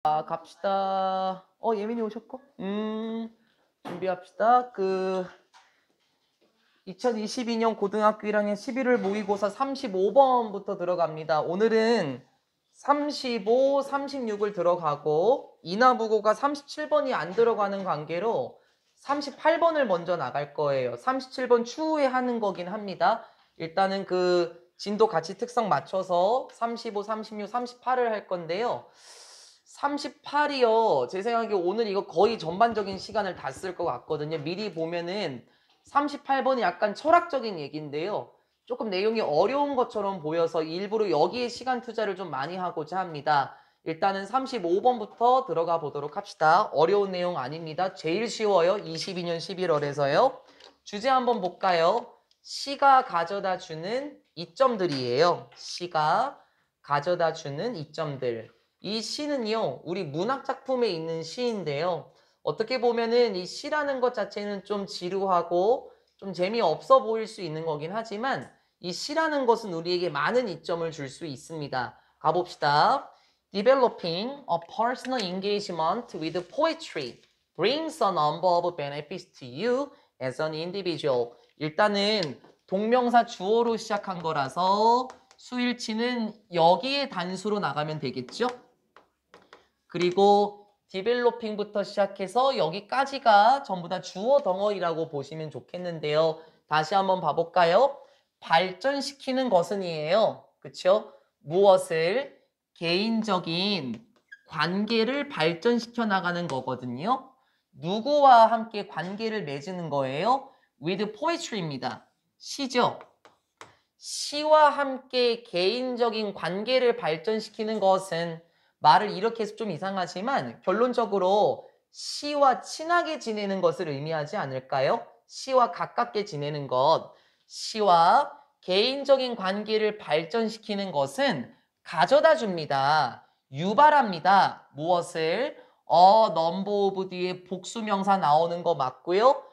갑시다. 예민이 오셨고? 준비합시다. 2022년 고등학교 1학년 11월 모의고사 35번부터 들어갑니다. 오늘은 35, 36을 들어가고 인하부고가 37번이 안 들어가는 관계로 38번을 먼저 나갈 거예요. 37번 추후에 하는 거긴 합니다. 일단은 진도 가치 특성 맞춰서 35, 36, 38을 할 건데요. 38이요. 제 생각에 오늘 이거 거의 전반적인 시간을 다 쓸 것 같거든요. 미리 보면은 38번이 약간 철학적인 얘기인데요. 조금 내용이 어려운 것처럼 보여서 일부러 여기에 시간 투자를 좀 많이 하고자 합니다. 일단은 35번부터 들어가 보도록 합시다. 어려운 내용 아닙니다. 제일 쉬워요. 22년 11월에서요. 주제 한번 볼까요? 시가 가져다 주는 이점들이에요. 시가 가져다 주는 이점들. 이 시는요, 우리 문학작품에 있는 시인데요. 어떻게 보면은 이 시라는 것 자체는 좀 지루하고 좀 재미없어 보일 수 있는 거긴 하지만 이 시라는 것은 우리에게 많은 이점을 줄 수 있습니다. 가봅시다. Developing a personal engagement with poetry brings a number of benefits to you as an individual. 일단은 동명사 주어로 시작한 거라서 수일치는 여기에 단수로 나가면 되겠죠? 그리고 디벨로핑부터 시작해서 여기까지가 전부 다 주어 덩어리라고 보시면 좋겠는데요. 다시 한번 봐볼까요? 발전시키는 것은이에요. 그쵸? 무엇을? 개인적인 관계를 발전시켜 나가는 거거든요. 누구와 함께 관계를 맺는 거예요? with poetry입니다. 시죠? 시와 함께 개인적인 관계를 발전시키는 것은 말을 이렇게 해서 좀 이상하지만 결론적으로 시와 친하게 지내는 것을 의미하지 않을까요? 시와 가깝게 지내는 것. 시와 개인적인 관계를 발전시키는 것은 가져다 줍니다. 유발합니다. 무엇을? 넘버 오브 뒤에 복수명사 나오는 거 맞고요.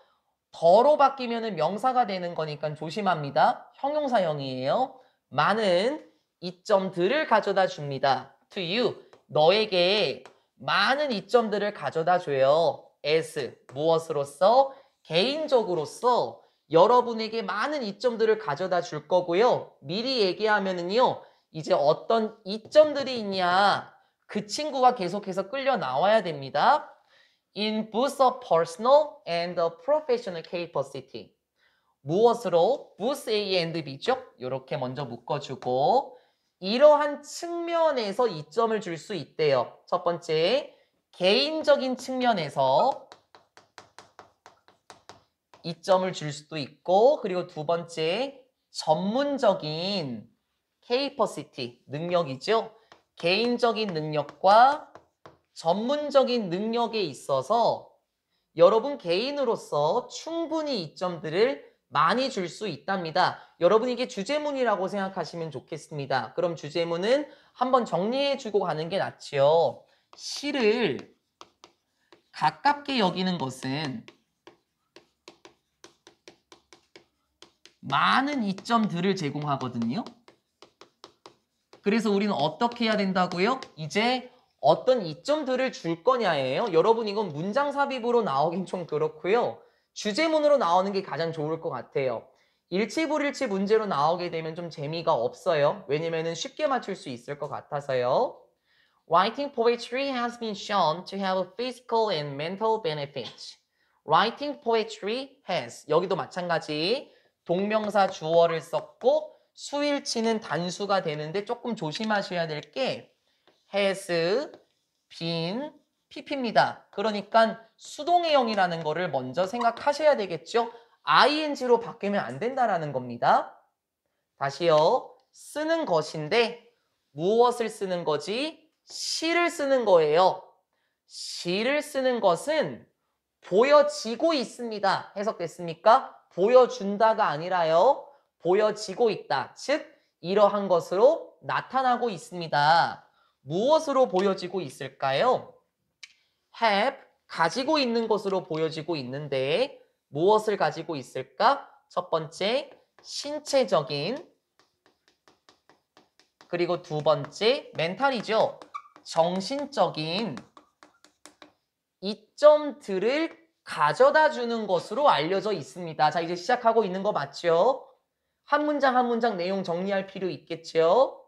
더로 바뀌면 명사가 되는 거니까 조심합니다. 형용사형이에요. 많은 이점들을 가져다 줍니다. To you. 너에게 많은 이점들을 가져다 줘요. as. 무엇으로써? 개인적으로서 여러분에게 많은 이점들을 가져다 줄 거고요. 미리 얘기하면은요. 이제 어떤 이점들이 있냐. 그 친구가 계속해서 끌려 나와야 됩니다. in boost of personal and professional capacity. 무엇으로? boost A and B죠? 이렇게 먼저 묶어주고 이러한 측면에서 이점을 줄 수 있대요. 첫 번째, 개인적인 측면에서 이점을 줄 수도 있고 그리고 두 번째, 전문적인 capacity, 능력이죠. 개인적인 능력과 전문적인 능력에 있어서 여러분 개인으로서 충분히 이점들을 많이 줄 수 있답니다. 여러분 이게 주제문이라고 생각하시면 좋겠습니다. 그럼 주제문은 한번 정리해주고 가는 게 낫지요. 시를 가깝게 여기는 것은 많은 이점들을 제공하거든요. 그래서 우리는 어떻게 해야 된다고요? 이제 어떤 이점들을 줄 거냐예요. 여러분 이건 문장 삽입으로 나오긴 좀 그렇고요. 주제문으로 나오는 게 가장 좋을 것 같아요. 일치불일치 문제로 나오게 되면 좀 재미가 없어요. 왜냐면은 쉽게 맞출 수 있을 것 같아서요. Writing poetry has been shown to have physical and mental benefits. Writing poetry has. 여기도 마찬가지. 동명사 주어를 썼고 수일치는 단수가 되는데 조금 조심하셔야 될 게 has been pp입니다. 그러니까 수동의형이라는 거를 먼저 생각하셔야 되겠죠. ing로 바뀌면 안 된다라는 겁니다. 다시요. 쓰는 것인데 무엇을 쓰는 거지? 시를 쓰는 거예요. 시를 쓰는 것은 보여지고 있습니다. 해석됐습니까? 보여준다가 아니라요. 보여지고 있다. 즉 이러한 것으로 나타나고 있습니다. 무엇으로 보여지고 있을까요? have, 가지고 있는 것으로 보여지고 있는데 무엇을 가지고 있을까? 첫 번째, 신체적인 그리고 두 번째, 멘탈이죠. 정신적인 이점들을 가져다 주는 것으로 알려져 있습니다. 자, 이제 시작하고 있는 거 맞죠? 한 문장 한 문장 내용 정리할 필요 있겠죠?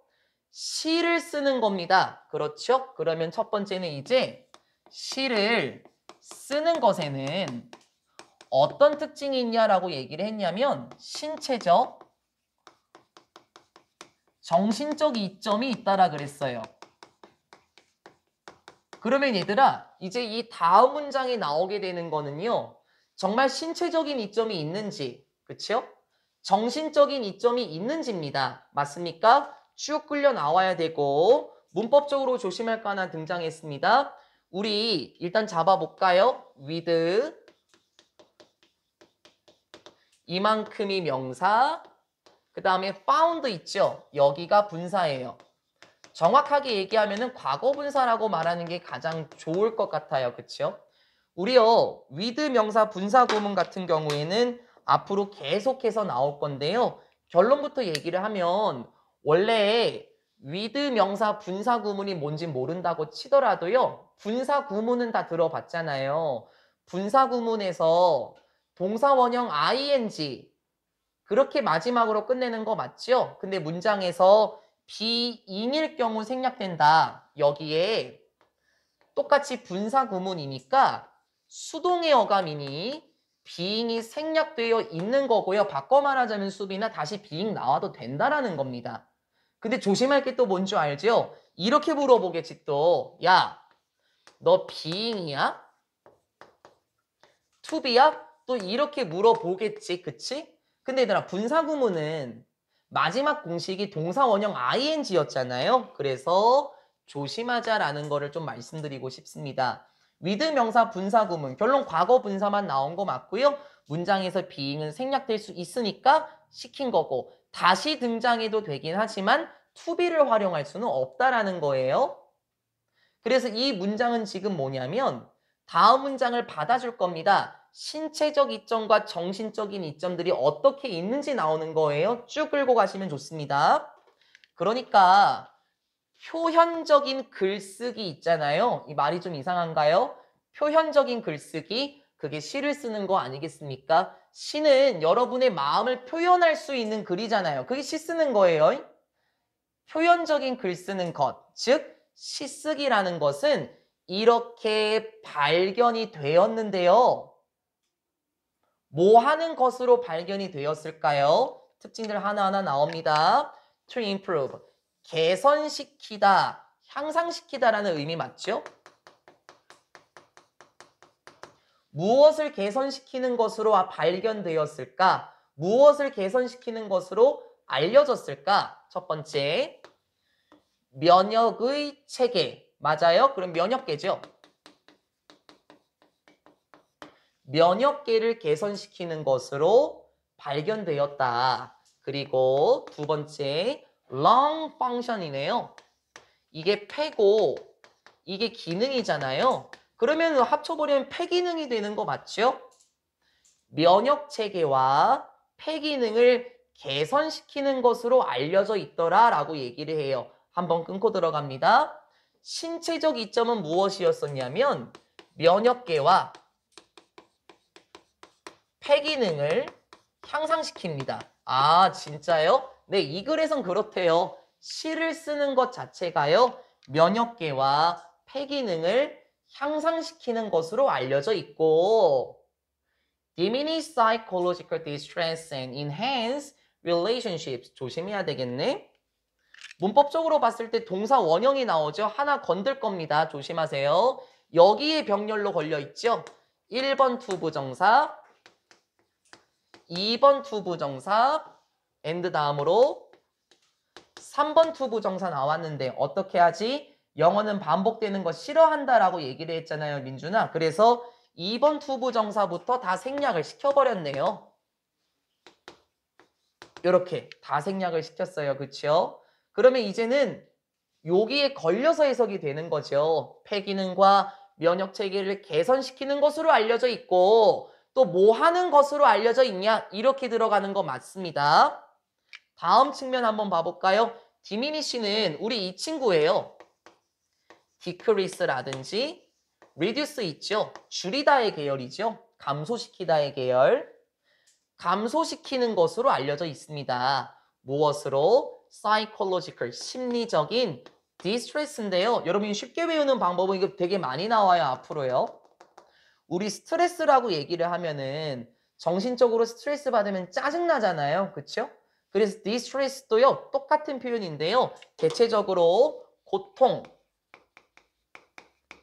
시를 쓰는 겁니다. 그렇죠? 그러면 첫 번째는 이제 시를 쓰는 것에는 어떤 특징이 있냐라고 얘기를 했냐면 신체적, 정신적 이점이 있다라 그랬어요. 그러면 얘들아, 이제 이 다음 문장에 나오게 되는 거는요. 정말 신체적인 이점이 있는지, 그쵸? 정신적인 이점이 있는지입니다. 맞습니까? 쭉 끌려 나와야 되고 문법적으로 조심할 거 하나 등장했습니다. 우리 일단 잡아볼까요? with 이만큼이 명사, 그 다음에 found 있죠? 여기가 분사예요. 정확하게 얘기하면은 과거 분사라고 말하는 게 가장 좋을 것 같아요. 그쵸? 우리요, with 명사 분사 구문 같은 경우에는 앞으로 계속해서 나올 건데요. 결론부터 얘기를 하면 원래 with 명사 분사 구문이 뭔지 모른다고 치더라도요. 분사 구문은 다 들어봤잖아요. 분사 구문에서 동사 원형 ing 그렇게 마지막으로 끝내는 거 맞죠? 근데 문장에서 비ing일 경우 생략된다. 여기에 똑같이 분사 구문이니까 수동의 어감이니 being이 생략되어 있는 거고요. 바꿔 말하자면 수비나 다시 being 나와도 된다라는 겁니다. 근데 조심할 게 또 뭔 줄 알죠? 이렇게 물어보겠지 또. 야, 너 being이야? to be야? 또 이렇게 물어보겠지. 그치? 근데 얘들아 분사 구문은 마지막 공식이 동사 원형 ing였잖아요. 그래서 조심하자라는 거를 좀 말씀드리고 싶습니다. with 명사 분사 구문 결론 과거 분사만 나온 거 맞고요. 문장에서 being은 생략될 수 있으니까 시킨 거고 다시 등장해도 되긴 하지만 to be를 활용할 수는 없다라는 거예요. 그래서 이 문장은 지금 뭐냐면 다음 문장을 받아줄 겁니다. 신체적 이점과 정신적인 이점들이 어떻게 있는지 나오는 거예요. 쭉 끌고 가시면 좋습니다. 그러니까 표현적인 글쓰기 있잖아요. 이 말이 좀 이상한가요? 표현적인 글쓰기, 그게 시를 쓰는 거 아니겠습니까? 시는 여러분의 마음을 표현할 수 있는 글이잖아요. 그게 시 쓰는 거예요. 표현적인 글 쓰는 것, 즉 시쓰기라는 것은 이렇게 발견이 되었는데요. 뭐 하는 것으로 발견이 되었을까요? 특징들 하나하나 나옵니다. To improve, 개선시키다, 향상시키다라는 의미 맞죠? 무엇을 개선시키는 것으로 발견되었을까? 무엇을 개선시키는 것으로 알려졌을까? 첫 번째, 면역의 체계. 맞아요? 그럼 면역계죠. 면역계를 개선시키는 것으로 발견되었다. 그리고 두 번째, lung function이네요. 이게 폐고 이게 기능이잖아요. 그러면 합쳐버리면 폐기능이 되는 거 맞죠? 면역체계와 폐기능을 개선시키는 것으로 알려져 있더라라고 얘기를 해요. 한번 끊고 들어갑니다. 신체적 이점은 무엇이었었냐면 면역계와 폐기능을 향상시킵니다. 아, 진짜요? 네, 이 글에선 그렇대요. 시를 쓰는 것 자체가요. 면역계와 폐기능을 향상시키는 것으로 알려져 있고 diminish psychological distress and enhance relationships. 조심해야 되겠네. 문법적으로 봤을 때 동사 원형이 나오죠. 하나 건들 겁니다. 조심하세요. 여기에 병렬로 걸려있죠. 1번 투부정사, 2번 투부정사, and 다음으로 3번 투부정사 나왔는데 어떻게 하지? 영어는 반복되는 거 싫어한다라고 얘기를 했잖아요, 민준아. 그래서 2번 투부정사부터 다 생략을 시켜버렸네요. 이렇게 다 생략을 시켰어요. 그쵸? 그러면 이제는 여기에 걸려서 해석이 되는 거죠. 폐기능과 면역체계를 개선시키는 것으로 알려져 있고 또 뭐 하는 것으로 알려져 있냐? 이렇게 들어가는 거 맞습니다. 다음 측면 한번 봐볼까요? 디미니시는 우리 이 친구예요. decrease라든지 reduce 있죠. 줄이다의 계열이죠. 감소시키다의 계열. 감소시키는 것으로 알려져 있습니다. 무엇으로? psychological, 심리적인 distress인데요. 여러분이 쉽게 배우는 방법은 이거 되게 많이 나와요, 앞으로요. 우리 스트레스라고 얘기를 하면은 정신적으로 스트레스 받으면 짜증나잖아요. 그쵸? 그래서 distres도요, 똑같은 표현인데요. 대체적으로 고통,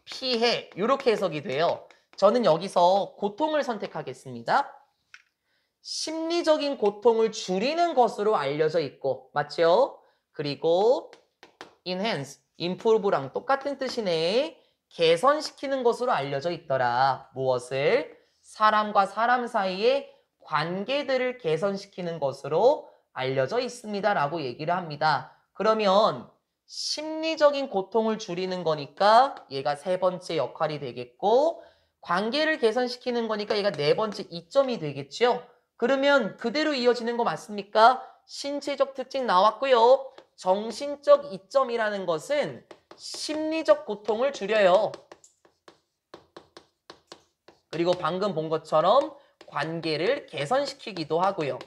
피해, 이렇게 해석이 돼요. 저는 여기서 고통을 선택하겠습니다. 심리적인 고통을 줄이는 것으로 알려져 있고, 맞죠? 그리고 enhance, improve랑 똑같은 뜻이네. 개선시키는 것으로 알려져 있더라. 무엇을? 사람과 사람 사이의 관계들을 개선시키는 것으로 알려져 있습니다. 라고 얘기를 합니다. 그러면 심리적인 고통을 줄이는 거니까 얘가 세 번째 역할이 되겠고, 관계를 개선시키는 거니까 얘가 네 번째 이점이 되겠죠? 그러면 그대로 이어지는 거 맞습니까? 신체적 특징 나왔고요. 정신적 이점이라는 것은 심리적 고통을 줄여요. 그리고 방금 본 것처럼 관계를 개선시키기도 하고요.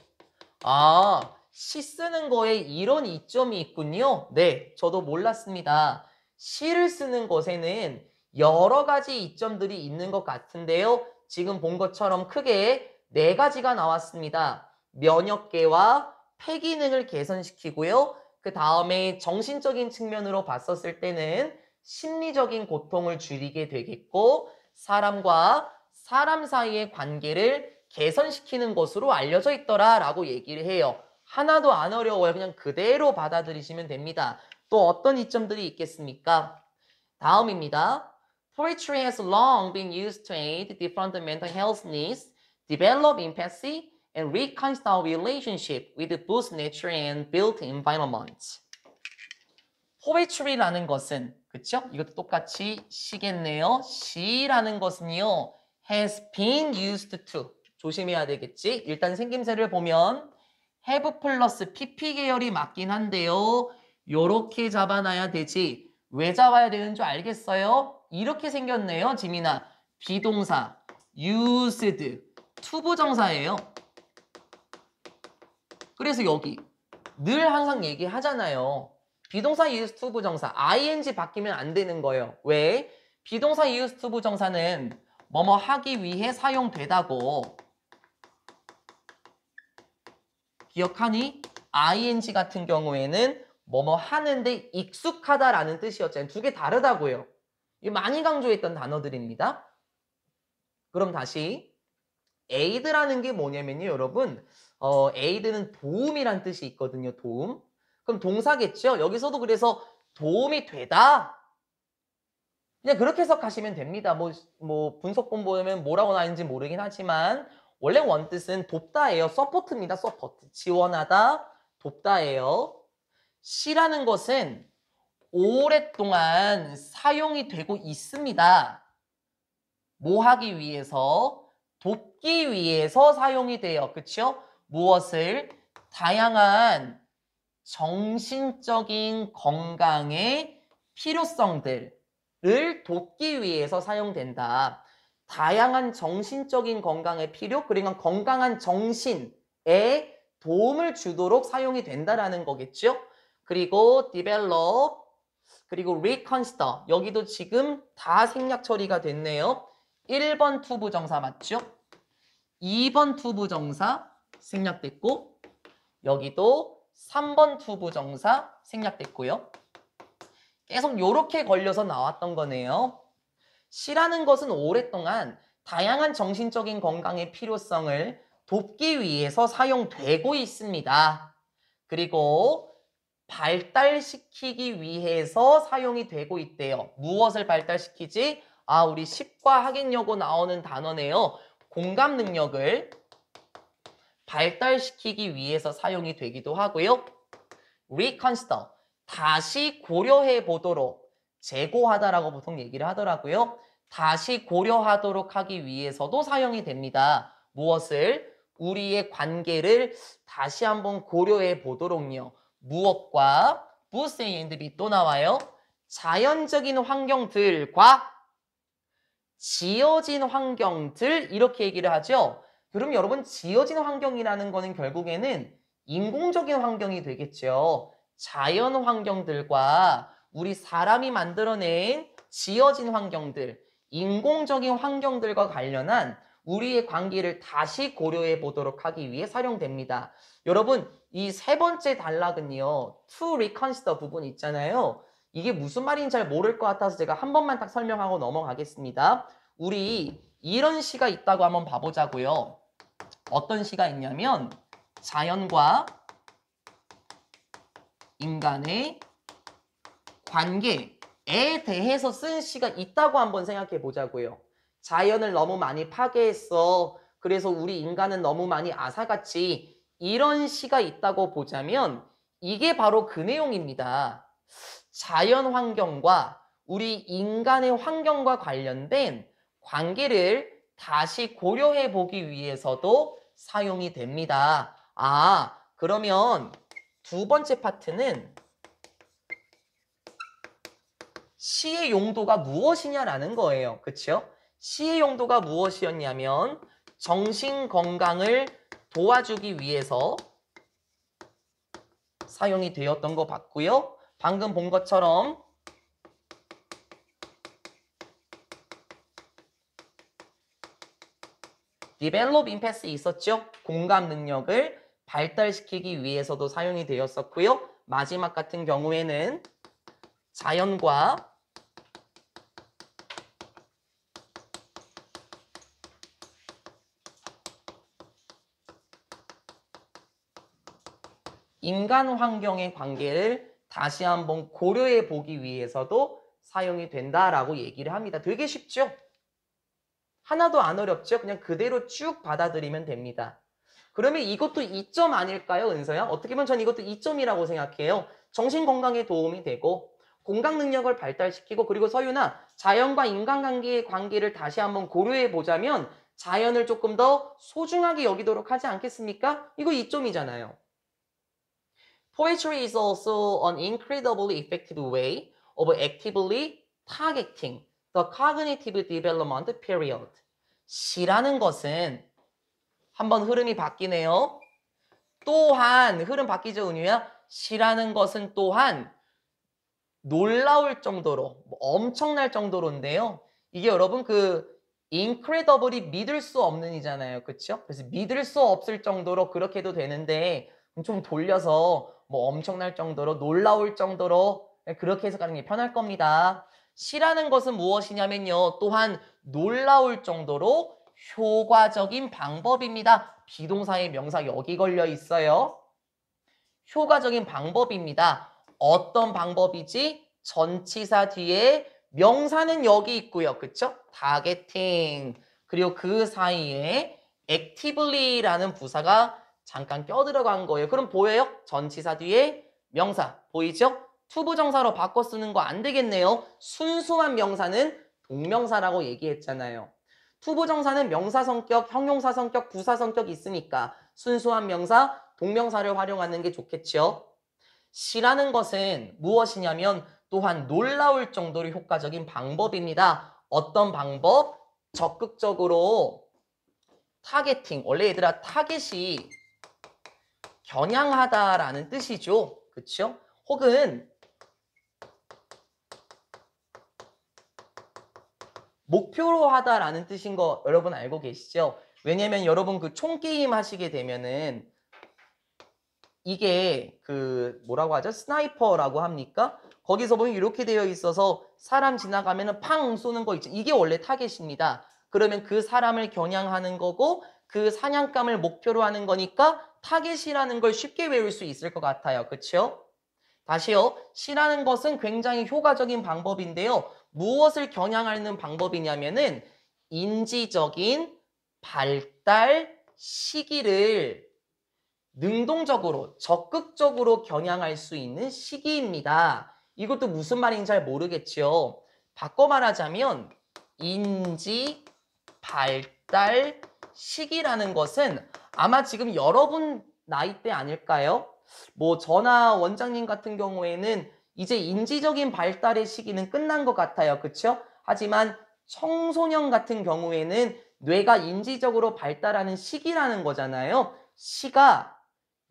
아, 시 쓰는 거에 이런 이점이 있군요. 네, 저도 몰랐습니다. 시를 쓰는 것에는 여러 가지 이점들이 있는 것 같은데요. 지금 본 것처럼 크게 네 가지가 나왔습니다. 면역계와 폐 기능을 개선시키고요. 그 다음에 정신적인 측면으로 봤었을 때는 심리적인 고통을 줄이게 되겠고, 사람과 사람 사이의 관계를 개선시키는 것으로 알려져 있더라라고 얘기를 해요. 하나도 안 어려워요. 그냥 그대로 받아들이시면 됩니다. 또 어떤 이점들이 있겠습니까? 다음입니다. Poetry has long been used to aid different mental health needs, develop empathy, and reconcile relationship with both nature and built environment. Poetry라는 것은, 그쵸? 이것도 똑같이 시겠네요. 시라는 것은요, has been used to. 조심해야 되겠지? 일단 생김새를 보면 have 플러스 pp 계열이 맞긴 한데요. 요렇게 잡아놔야 되지. 왜 잡아야 되는 줄 알겠어요? 이렇게 생겼네요, 지민아. 비동사, used, 투부정사예요. 그래서 여기 늘 항상 얘기하잖아요. 비동사 used 투부정사, ing 바뀌면 안 되는 거예요. 왜? 비동사 used 투부정사는 뭐뭐 하기 위해 사용되다고. 기억하니? ing 같은 경우에는 뭐뭐 하는데 익숙하다라는 뜻이었잖아요. 두 개 다르다고요. 이거 많이 강조했던 단어들입니다. 그럼 다시 aid라는 게 뭐냐면요, 여러분. aid는 도움이란 뜻이 있거든요. 도움. 그럼 동사겠죠? 여기서도 그래서 도움이 되다. 그냥 그렇게 해석하시면 됩니다. 뭐 분석 공부하면 뭐라고 나는지 모르긴 하지만 원래 원뜻은 돕다예요. 서포트입니다. 서포트. 지원하다, 돕다예요. 시라는 것은 오랫동안 사용이 되고 있습니다. 뭐 하기 위해서? 돕기 위해서 사용이 돼요. 그쵸? 무엇을? 다양한 정신적인 건강의 필요성들을 돕기 위해서 사용된다. 다양한 정신적인 건강의 필요, 그러니까 건강한 정신에 도움을 주도록 사용이 된다라는 거겠죠. 그리고 develop, 그리고 reconsider. 여기도 지금 다 생략 처리가 됐네요. 1번 투부정사 맞죠? 2번 투부정사 생략됐고, 여기도 3번 투부정사 생략됐고요. 계속 요렇게 걸려서 나왔던 거네요. 시라는 것은 오랫동안 다양한 정신적인 건강의 필요성을 돕기 위해서 사용되고 있습니다. 그리고 발달시키기 위해서 사용이 되고 있대요. 무엇을 발달시키지? 아, 우리 식과 학인여고 나오는 단어네요. 공감 능력을 발달시키기 위해서 사용이 되기도 하고요. reconsider, 다시 고려해 보도록, 재고하다라고 보통 얘기를 하더라고요. 다시 고려하도록 하기 위해서도 사용이 됩니다. 무엇을? 우리의 관계를 다시 한번 고려해 보도록요. 무엇과 무엇의 and be 또 나와요. 자연적인 환경들과 지어진 환경들 이렇게 얘기를 하죠. 그럼 여러분 지어진 환경이라는 거는 결국에는 인공적인 환경이 되겠죠. 자연 환경들과 우리 사람이 만들어낸 지어진 환경들, 인공적인 환경들과 관련한 우리의 관계를 다시 고려해 보도록 하기 위해 사용됩니다. 여러분 이 세 번째 단락은요. to reconsider 부분 있잖아요. 이게 무슨 말인지 잘 모를 것 같아서 제가 한 번만 딱 설명하고 넘어가겠습니다. 우리 이런 시가 있다고 한번 봐보자고요. 어떤 시가 있냐면 자연과 인간의 관계에 대해서 쓴 시가 있다고 한번 생각해 보자고요. 자연을 너무 많이 파괴했어. 그래서 우리 인간은 너무 많이 앗아갔지. 이런 시가 있다고 보자면 이게 바로 그 내용입니다. 자연 환경과 우리 인간의 환경과 관련된 관계를 다시 고려해 보기 위해서도 사용이 됩니다. 아, 그러면 두 번째 파트는 시의 용도가 무엇이냐라는 거예요. 그렇죠? 시의 용도가 무엇이었냐면 정신 건강을 도와주기 위해서 사용이 되었던 거 봤고요. 방금 본 것처럼 develop empathy 있었죠? 공감 능력을 발달시키기 위해서도 사용이 되었었고요. 마지막 같은 경우에는 자연과 인간 환경의 관계를 다시 한번 고려해 보기 위해서도 사용이 된다라고 얘기를 합니다. 되게 쉽죠? 하나도 안 어렵죠? 그냥 그대로 쭉 받아들이면 됩니다. 그러면 이것도 2점 아닐까요, 은서야? 어떻게 보면 전 이것도 2점이라고 생각해요. 정신건강에 도움이 되고 공감 능력을 발달시키고 그리고 서윤아, 자연과 인간관계의 관계를 다시 한번 고려해 보자면 자연을 조금 더 소중하게 여기도록 하지 않겠습니까? 이거 2점이잖아요. Poetry is also an incredibly effective way of actively targeting the cognitive development period. 시라는 것은 한번 흐름이 바뀌네요. 또한 흐름 바뀌죠, 은유야? 시라는 것은 또한 놀라울 정도로 엄청날 정도로인데요. 이게 여러분 그 incredibly 믿을 수 없는 이잖아요. 그렇죠? 그래서 믿을 수 없을 정도로 그렇게 해도 되는데 좀 돌려서 뭐 엄청날 정도로 놀라울 정도로 그렇게 해석하는 게 편할 겁니다. 시라는 것은 무엇이냐면요. 또한 놀라울 정도로 효과적인 방법입니다. 비동사의 명사 여기 걸려 있어요. 효과적인 방법입니다. 어떤 방법이지? 전치사 뒤에 명사는 여기 있고요. 그쵸? 타겟팅. 그리고 그 사이에 actively라는 부사가 잠깐 껴들어간 거예요. 그럼 보여요? 전치사 뒤에 명사. 보이죠? 투부정사로 바꿔 쓰는 거 안 되겠네요. 순수한 명사는 동명사라고 얘기했잖아요. 투부정사는 명사 성격, 형용사 성격, 부사 성격 있으니까 순수한 명사, 동명사를 활용하는 게 좋겠죠. 시라는 것은 무엇이냐면 또한 놀라울 정도로 효과적인 방법입니다. 어떤 방법? 적극적으로 타겟팅. 원래 얘들아 타겟이 겨냥하다라는 뜻이죠. 그렇죠? 혹은 목표로 하다라는 뜻인 거 여러분 알고 계시죠? 왜냐면 여러분 그 총게임 하시게 되면은 이게 그 뭐라고 하죠? 스나이퍼라고 합니까? 거기서 보면 이렇게 되어 있어서 사람 지나가면은 팡 쏘는 거 있죠. 이게 원래 타겟입니다. 그러면 그 사람을 겨냥하는 거고 그 사냥감을 목표로 하는 거니까 타겟이라는 걸 쉽게 외울 수 있을 것 같아요. 그렇죠? 다시요. 시라는 것은 굉장히 효과적인 방법인데요. 무엇을 겨냥하는 방법이냐면은 인지적인 발달 시기를 능동적으로 적극적으로 겨냥할 수 있는 시기입니다. 이것도 무슨 말인지 잘 모르겠죠. 바꿔 말하자면 인지 발달 시기라는 것은 아마 지금 여러분 나이대 아닐까요? 뭐 저나 원장님 같은 경우에는 이제 인지적인 발달의 시기는 끝난 것 같아요. 그쵸? 하지만 청소년 같은 경우에는 뇌가 인지적으로 발달하는 시기라는 거잖아요. 시가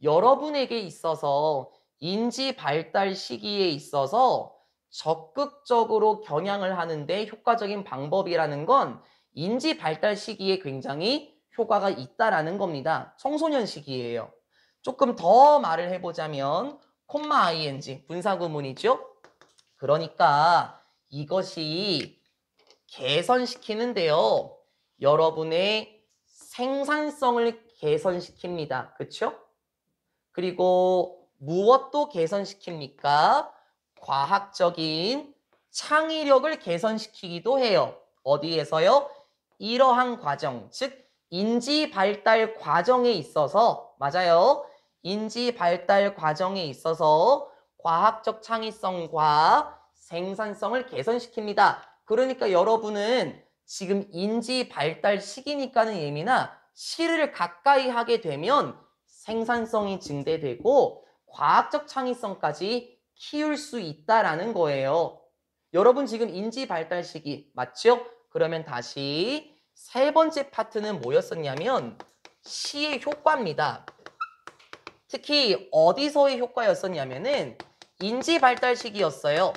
여러분에게 있어서 인지 발달 시기에 있어서 적극적으로 겨냥을 하는데 효과적인 방법이라는 건 인지 발달 시기에 굉장히 효과가 있다라는 겁니다. 청소년 시기예요. 조금 더 말을 해보자면 콤마 ing 분사구문이죠. 그러니까 이것이 개선시키는데요. 여러분의 생산성을 개선시킵니다. 그렇죠? 그리고 무엇도 개선시킵니까? 과학적인 창의력을 개선시키기도 해요. 어디에서요? 이러한 과정, 즉 인지 발달 과정에 있어서 맞아요. 인지 발달 과정에 있어서 과학적 창의성과 생산성을 개선시킵니다. 그러니까 여러분은 지금 인지 발달 시기니까는 예민아 시를 가까이 하게 되면 생산성이 증대되고 과학적 창의성까지 키울 수 있다라는 거예요. 여러분 지금 인지 발달 시기 맞죠? 그러면 다시 세 번째 파트는 뭐였었냐면 시의 효과입니다. 특히 어디서의 효과였었냐면은 인지 발달 시기였어요.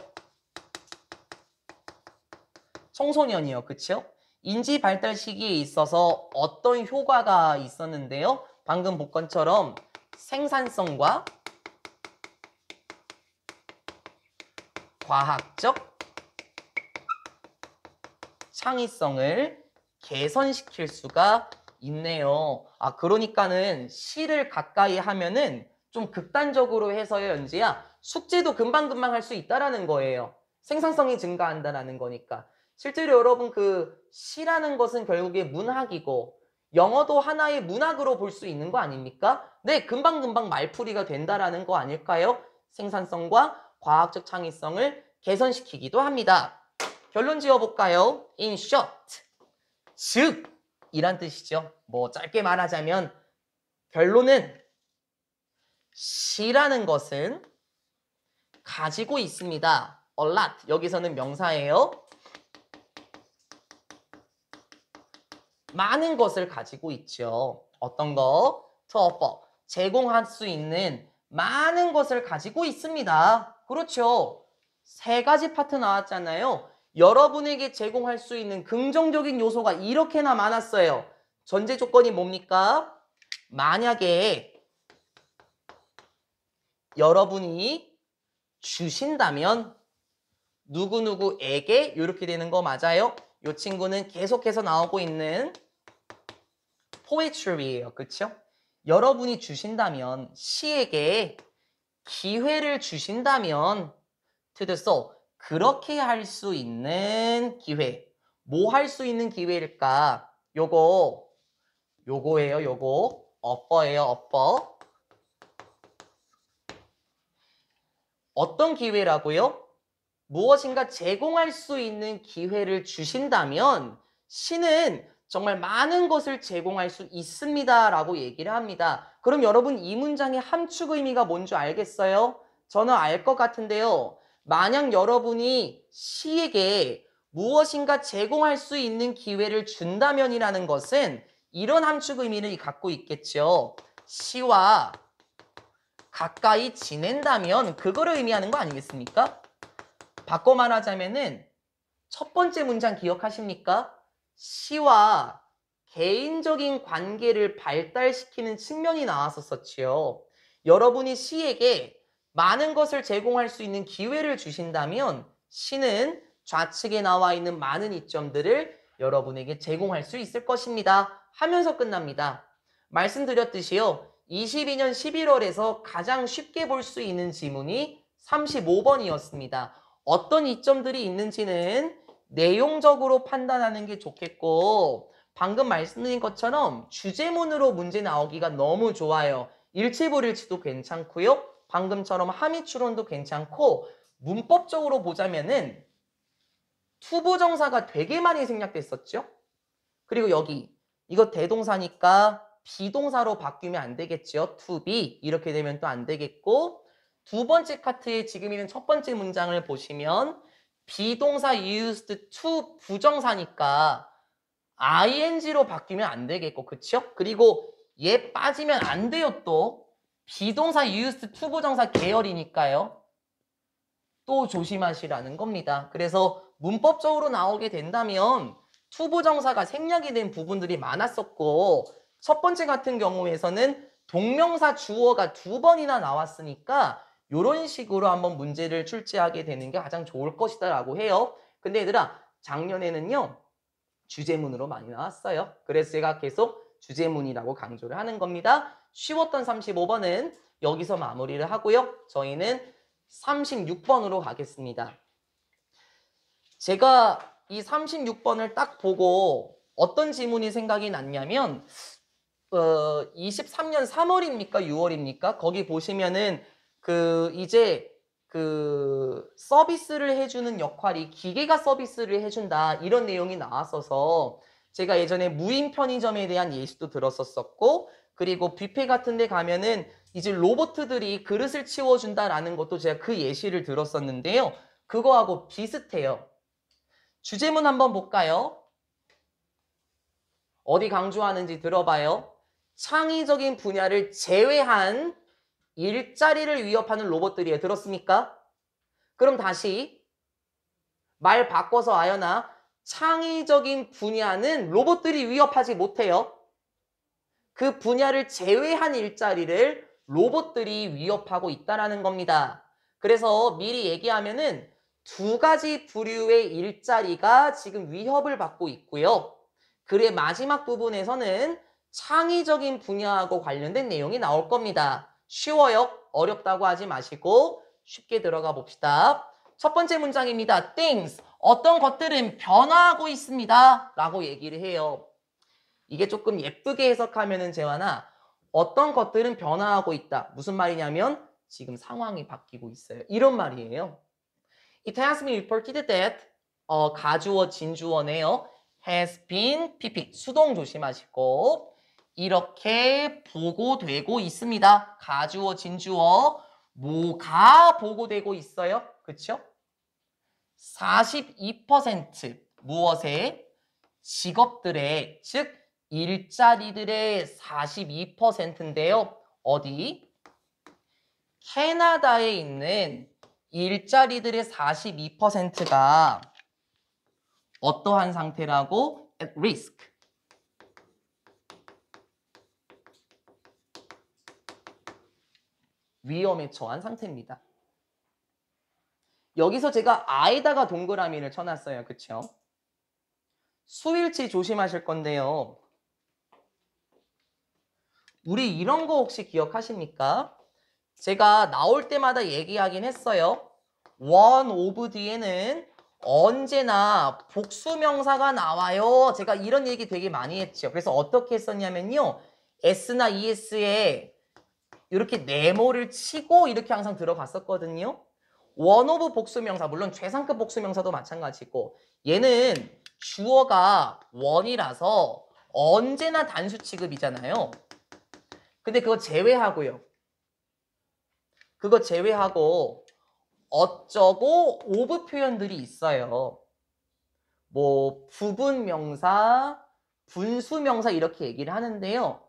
청소년이요. 그쵸? 인지 발달 시기에 있어서 어떤 효과가 있었는데요. 방금 복권처럼 생산성과 과학적 창의성을 개선시킬 수가 있네요. 아, 그러니까는 시를 가까이 하면은 좀 극단적으로 해서요, 연지야. 숙제도 금방금방 할 수 있다라는 거예요. 생산성이 증가한다라는 거니까. 실제로 여러분 그 시라는 것은 결국에 문학이고 영어도 하나의 문학으로 볼 수 있는 거 아닙니까? 네, 금방금방 말풀이가 된다라는 거 아닐까요? 생산성과 과학적 창의성을 개선시키기도 합니다. 결론 지어볼까요? In short, 즉 이란 뜻이죠. 뭐 짧게 말하자면 결론은 시라는 것은 가지고 있습니다. A lot, 여기서는 명사예요. 많은 것을 가지고 있죠. 어떤 거? to offer, 제공할 수 있는 많은 것을 가지고 있습니다. 그렇죠. 세 가지 파트 나왔잖아요. 여러분에게 제공할 수 있는 긍정적인 요소가 이렇게나 많았어요. 전제 조건이 뭡니까? 만약에 여러분이 주신다면 누구누구에게 이렇게 되는 거 맞아요? 이 친구는 계속해서 나오고 있는 poetry예요. 그렇죠? 여러분이 주신다면 시에게 기회를 주신다면 to the soul, 그렇게 할 수 있는 기회. 뭐 할 수 있는 기회일까? 요거예요. 요거 offer예요. offer. 어떤 기회라고요? 무엇인가 제공할 수 있는 기회를 주신다면 시는 정말 많은 것을 제공할 수 있습니다 라고 얘기를 합니다. 그럼 여러분 이 문장의 함축 의미가 뭔지 알겠어요? 저는 알 것 같은데요. 만약 여러분이 시에게 무엇인가 제공할 수 있는 기회를 준다면이라는 것은 이런 함축 의미를 갖고 있겠죠. 시와 가까이 지낸다면 그거를 의미하는 거 아니겠습니까? 바꿔 말하자면은 첫 번째 문장 기억하십니까? 시와 개인적인 관계를 발달시키는 측면이 나왔었지요. 여러분이 시에게 많은 것을 제공할 수 있는 기회를 주신다면 시는 좌측에 나와 있는 많은 이점들을 여러분에게 제공할 수 있을 것입니다. 하면서 끝납니다. 말씀드렸듯이요. 22년 11월에서 가장 쉽게 볼 수 있는 지문이 35번이었습니다. 어떤 이점들이 있는지는 내용적으로 판단하는 게 좋겠고 방금 말씀드린 것처럼 주제문으로 문제 나오기가 너무 좋아요. 일치불일치도 괜찮고요. 방금처럼 함의추론도 괜찮고 문법적으로 보자면은 투부정사가 되게 많이 생략됐었죠. 그리고 여기 이거 대동사니까 비동사로 바뀌면 안 되겠죠. to be 이렇게 되면 또 안 되겠고 두 번째 카트에 지금 있는 첫 번째 문장을 보시면 비동사 used to 부정사니까 ing로 바뀌면 안 되겠고, 그쵸? 그리고 얘 빠지면 안 돼요, 또. 비동사 used to 부정사 계열이니까요. 또 조심하시라는 겁니다. 그래서 문법적으로 나오게 된다면 to 부정사가 생략이 된 부분들이 많았었고, 첫 번째 같은 경우에서는 동명사 주어가 두 번이나 나왔으니까 이런 식으로 한번 문제를 출제하게 되는 게 가장 좋을 것이다 라고 해요. 근데 얘들아, 작년에는요 주제문으로 많이 나왔어요. 그래서 제가 계속 주제문이라고 강조를 하는 겁니다. 쉬웠던 35번은 여기서 마무리를 하고요. 저희는 36번으로 가겠습니다. 제가 이 36번을 딱 보고 어떤 지문이 생각이 났냐면 23년 3월입니까? 6월입니까? 거기 보시면은 이제 서비스를 해주는 역할이 기계가 서비스를 해준다 이런 내용이 나왔어서 제가 예전에 무인 편의점에 대한 예시도 들었었고 그리고 뷔페 같은 데 가면은 이제 로봇들이 그릇을 치워준다라는 것도 제가 그 예시를 들었었는데요. 그거하고 비슷해요. 주제문 한번 볼까요? 어디 강조하는지 들어봐요. 창의적인 분야를 제외한 일자리를 위협하는 로봇들이에요. 들었습니까? 그럼 다시 말 바꿔서 아연아, 창의적인 분야는 로봇들이 위협하지 못해요. 그 분야를 제외한 일자리를 로봇들이 위협하고 있다는 겁니다. 그래서 미리 얘기하면은 두 가지 부류의 일자리가 지금 위협을 받고 있고요. 글의 마지막 부분에서는 창의적인 분야하고 관련된 내용이 나올 겁니다. 쉬워요. 어렵다고 하지 마시고 쉽게 들어가 봅시다. 첫 번째 문장입니다. Things, 어떤 것들은 변화하고 있습니다. 라고 얘기를 해요. 이게 조금 예쁘게 해석하면은 재환아, 어떤 것들은 변화하고 있다. 무슨 말이냐면 지금 상황이 바뀌고 있어요. 이런 말이에요. It has been reported that 가주어 진주어네요. has been PP 수동 조심하시고 이렇게 보고되고 있습니다. 가주어 진주어 뭐가 보고되고 있어요? 그쵸? 42% 무엇에? 직업들의 즉 일자리들의 42%인데요. 어디? 캐나다에 있는 일자리들의 42%가 어떠한 상태라고? At risk. 위험에 처한 상태입니다. 여기서 제가 I에다가 동그라미를 쳐놨어요. 그쵸? 수일치 조심하실 건데요. 우리 이런 거 혹시 기억하십니까? 제가 나올 때마다 얘기하긴 했어요. one of 뒤에는 언제나 복수명사가 나와요. 제가 이런 얘기 되게 많이 했죠. 그래서 어떻게 했었냐면요. S나 ES에 이렇게 네모를 치고 이렇게 항상 들어갔었거든요. one of 복수명사, 물론 최상급 복수명사도 마찬가지고 얘는 주어가 one이라서 언제나 단수 취급이잖아요. 근데 그거 제외하고요. 그거 제외하고 어쩌고 of 표현들이 있어요. 뭐 부분명사, 분수명사 이렇게 얘기를 하는데요.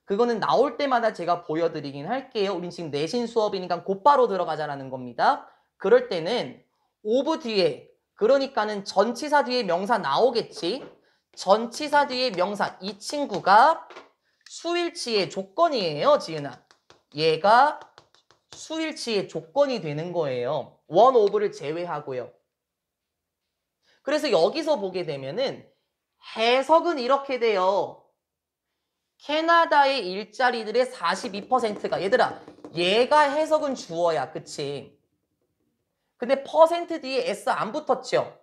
그거는 나올 때마다 제가 보여드리긴 할게요. 우린 지금 내신 수업이니까 곧바로 들어가자라는 겁니다. 그럴 때는 of 뒤에 그러니까는 전치사 뒤에 명사 나오겠지. 전치사 뒤에 명사 이 친구가 수일치의 조건이에요. 지은아. 얘가 수일치의 조건이 되는 거예요. one of를 제외하고요. 그래서 여기서 보게 되면은 해석은 이렇게 돼요. 캐나다의 일자리들의 42%가 얘들아 얘가 해석은 주어야. 그치? 근데 퍼센트 뒤에 S 안 붙었죠?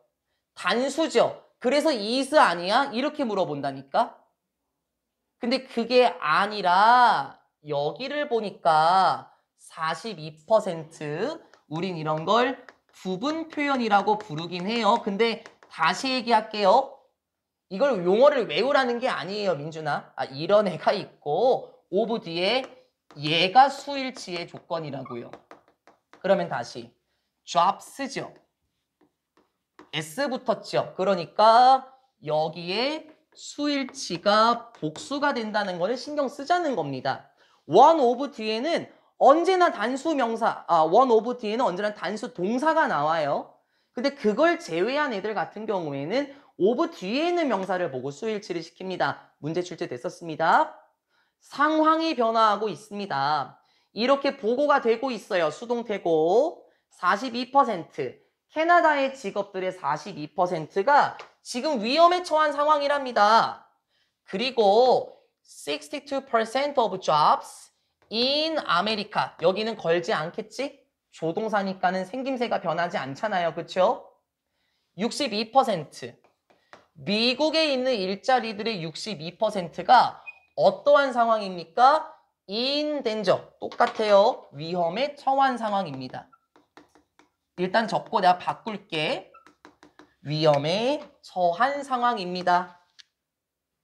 단수죠? 그래서 is 아니야? 이렇게 물어본다니까? 근데 그게 아니라 여기를 보니까 42% 우린 이런 걸 부분 표현이라고 부르긴 해요. 근데 다시 얘기할게요. 이걸 용어를 외우라는 게 아니에요, 민준아. 이런 애가 있고 오브 뒤에 얘가 수일치의 조건이라고요. 그러면 다시 drops죠. S 붙었죠. 그러니까 여기에 수일치가 복수가 된다는 거를 신경 쓰자는 겁니다. one of 뒤에는 언제나 단수 명사, one of 뒤에는 언제나 단수 동사가 나와요. 근데 그걸 제외한 애들 같은 경우에는 of 뒤에 있는 명사를 보고 수일치를 시킵니다. 문제 출제됐었습니다. 상황이 변화하고 있습니다. 이렇게 보고가 되고 있어요. 수동태고 42%, 캐나다의 직업들의 42%가 지금 위험에 처한 상황이랍니다. 그리고 62% of jobs in America. 여기는 걸지 않겠지? 조동사니까는 생김새가 변하지 않잖아요. 그렇죠? 62%. 미국에 있는 일자리들의 62%가 어떠한 상황입니까? in danger. 똑같아요. 위험에 처한 상황입니다. 일단 적고 내가 바꿀게. 위험에 처한 상황입니다.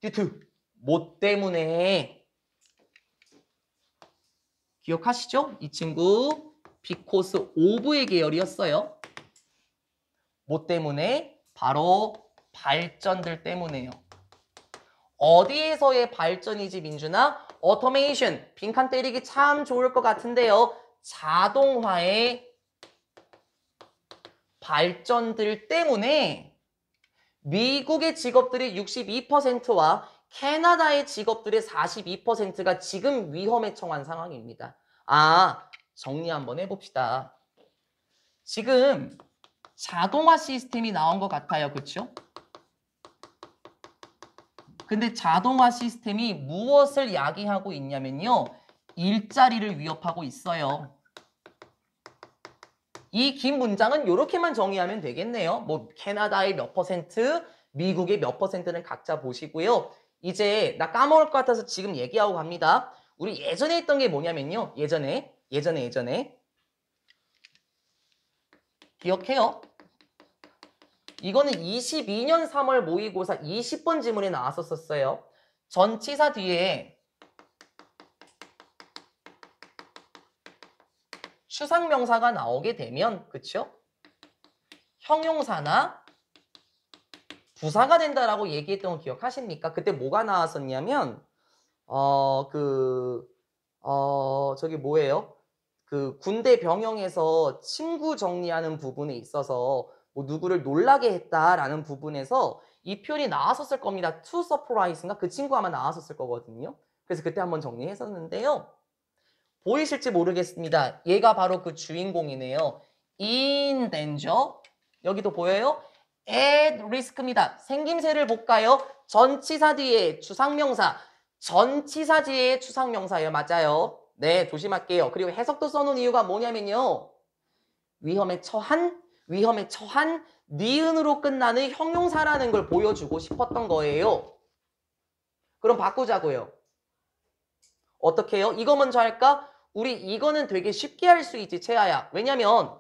듀트. 뭐 때문에? 기억하시죠? 이 친구 because of의 계열이었어요. 뭐 때문에? 바로 발전들 때문에요. 어디에서의 발전이지 민준아? automation. 빈칸 때리기 참 좋을 것 같은데요. 자동화의 발전들 때문에 미국의 직업들의 62%와 캐나다의 직업들의 42%가 지금 위험에 처한 상황입니다. 정리 한번 해봅시다. 지금 자동화 시스템이 나온 것 같아요. 그렇죠? 근데 자동화 시스템이 무엇을 야기하고 있냐면요. 일자리를 위협하고 있어요. 이 긴 문장은 이렇게만 정의하면 되겠네요. 뭐 캐나다의 몇 %, 미국의 몇 %는 각자 보시고요. 이제 나 까먹을 것 같아서 지금 얘기하고 갑니다. 우리 예전에 했던 게 뭐냐면요. 예전에 기억해요. 이거는 22년 3월 모의고사 20번 지문에 나왔었어요. 전치사 뒤에 추상명사가 나오게 되면 그쵸? 형용사나 부사가 된다라고 얘기했던 거 기억하십니까? 그때 뭐가 나왔었냐면 저기 뭐예요? 그 군대 병영에서 친구 정리하는 부분에 있어서 뭐 누구를 놀라게 했다라는 부분에서 이 표현이 나왔었을 겁니다. to surprise인가? 그 친구 아마 나왔었을 거거든요. 그래서 그때 한번 정리했었는데요. 보이실지 모르겠습니다. 얘가 바로 그 주인공이네요. in danger. 여기도 보여요? at risk입니다. 생김새를 볼까요? 전치사 뒤에 추상명사. 전치사 뒤에 추상명사예요. 맞아요. 네, 조심할게요. 그리고 해석도 써놓은 이유가 뭐냐면요. 위험에 처한, 니은으로 끝나는 형용사라는 걸 보여주고 싶었던 거예요. 그럼 바꾸자고요. 어떻게 해요? 이거 먼저 할까? 우리 이거는 되게 쉽게 할 수 있지, 채아야. 왜냐면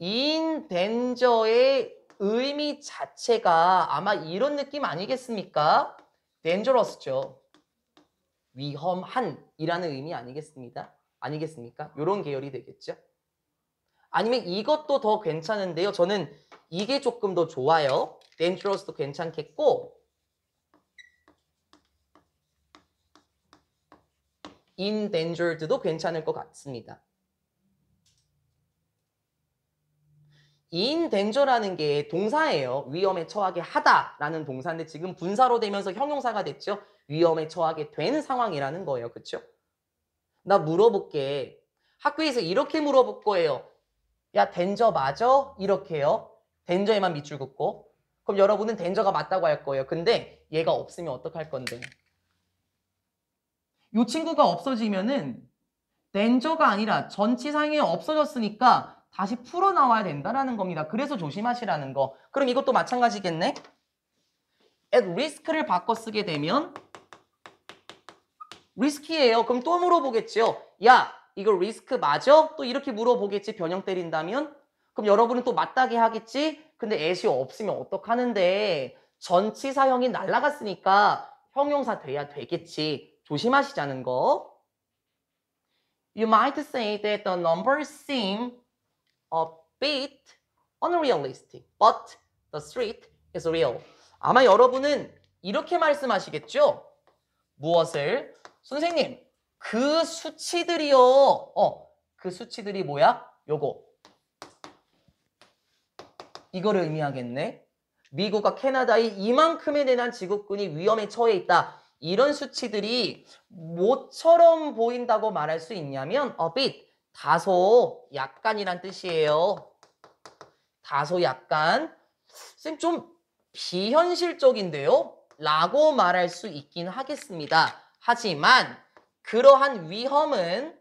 in danger의 의미 자체가 아마 이런 느낌 아니겠습니까? dangerous죠. 위험한 이라는 의미 아니겠습니까? 이런 계열이 되겠죠. 아니면 이것도 더 괜찮은데요. 저는 이게 조금 더 좋아요. dangerous도 괜찮겠고 endangered도 괜찮을 것 같습니다. in danger라는 게 동사예요. 위험에 처하게 하다라는 동사인데 지금 분사로 되면서 형용사가 됐죠. 위험에 처하게 된 상황이라는 거예요. 그렇죠? 나 물어볼게. 학교에서 이렇게 물어볼 거예요. 야, 덴저 맞아? 이렇게요. 덴저에만 밑줄 긋고. 그럼 여러분은 덴저가 맞다고 할 거예요. 근데 얘가 없으면 어떡할 건데? 이 친구가 없어지면은 덴저가 아니라 전치사형이 없어졌으니까 다시 풀어나와야 된다라는 겁니다. 그래서 조심하시라는 거. 그럼 이것도 마찬가지겠네? at risk를 바꿔 쓰게 되면 리스키예요. 그럼 또 물어보겠죠. 야, 이거 리스크 맞아? 또 이렇게 물어보겠지. 변형 때린다면? 그럼 여러분은 또 맞다게 하겠지? 근데 at이 없으면 어떡하는데? 전치사형이 날라갔으니까 형용사 돼야 되겠지. 조심하시자는 거. You might say that the numbers seem a bit unrealistic, but the street is real. 아마 여러분은 이렇게 말씀하시겠죠? 무엇을? 선생님, 그 수치들이요. 그 수치들이 뭐야? 요거. 이거를 의미하겠네. 미국과 캐나다의 이만큼에 대한 지구군이 위험에 처해 있다. 이런 수치들이 뭐처럼 보인다고 말할 수 있냐면 a bit, 다소, 약간이란 뜻이에요. 다소 약간. 선생님 좀 비현실적인데요? 라고 말할 수 있긴 하겠습니다. 하지만 그러한 위험은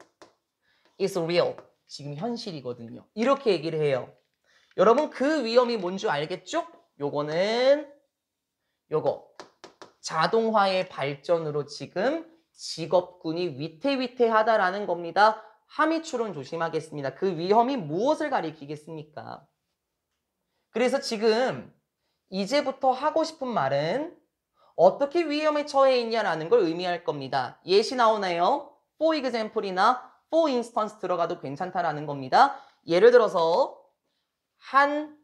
is real. 지금 현실이거든요. 이렇게 얘기를 해요. 여러분 그 위험이 뭔지 알겠죠? 요거는 요거. 자동화의 발전으로 지금 직업군이 위태위태하다라는 겁니다. 함의추론 조심하겠습니다. 그 위험이 무엇을 가리키겠습니까? 그래서 지금 이제부터 하고 싶은 말은 어떻게 위험에 처해 있냐라는 걸 의미할 겁니다. 예시 나오나요? For example이나 for instance 들어가도 괜찮다라는 겁니다. 예를 들어서 한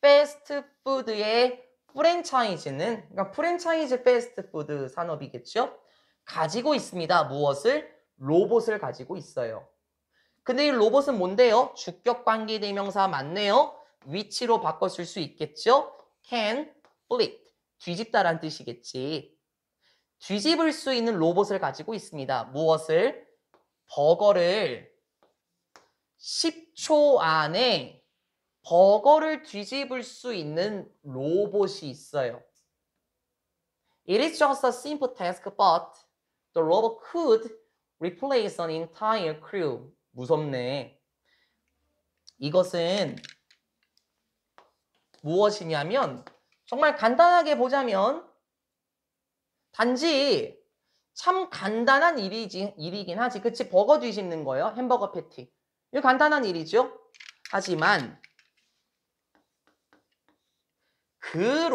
패스트푸드의 프랜차이즈는, 그러니까 프랜차이즈 패스트푸드 산업이겠죠? 가지고 있습니다. 무엇을? 로봇을 가지고 있어요. 근데 이 로봇은 뭔데요? 주격 관계대명사 맞네요. 위치로 바꿨을 수 있겠죠? can flip, 뒤집다란 뜻이겠지. 뒤집을 수 있는 로봇을 가지고 있습니다. 무엇을? 버거를 10초 안에 버거를 뒤집을 수 있는 로봇이 있어요. It is just a simple task, but the robot could replace an entire crew. 무섭네. 이것은 무엇이냐면 정말 간단하게 보자면 단지 참 간단한 일이긴 하지. 그치? 버거 뒤집는 거예요. 햄버거 패티. 이거 간단한 일이죠. 하지만 그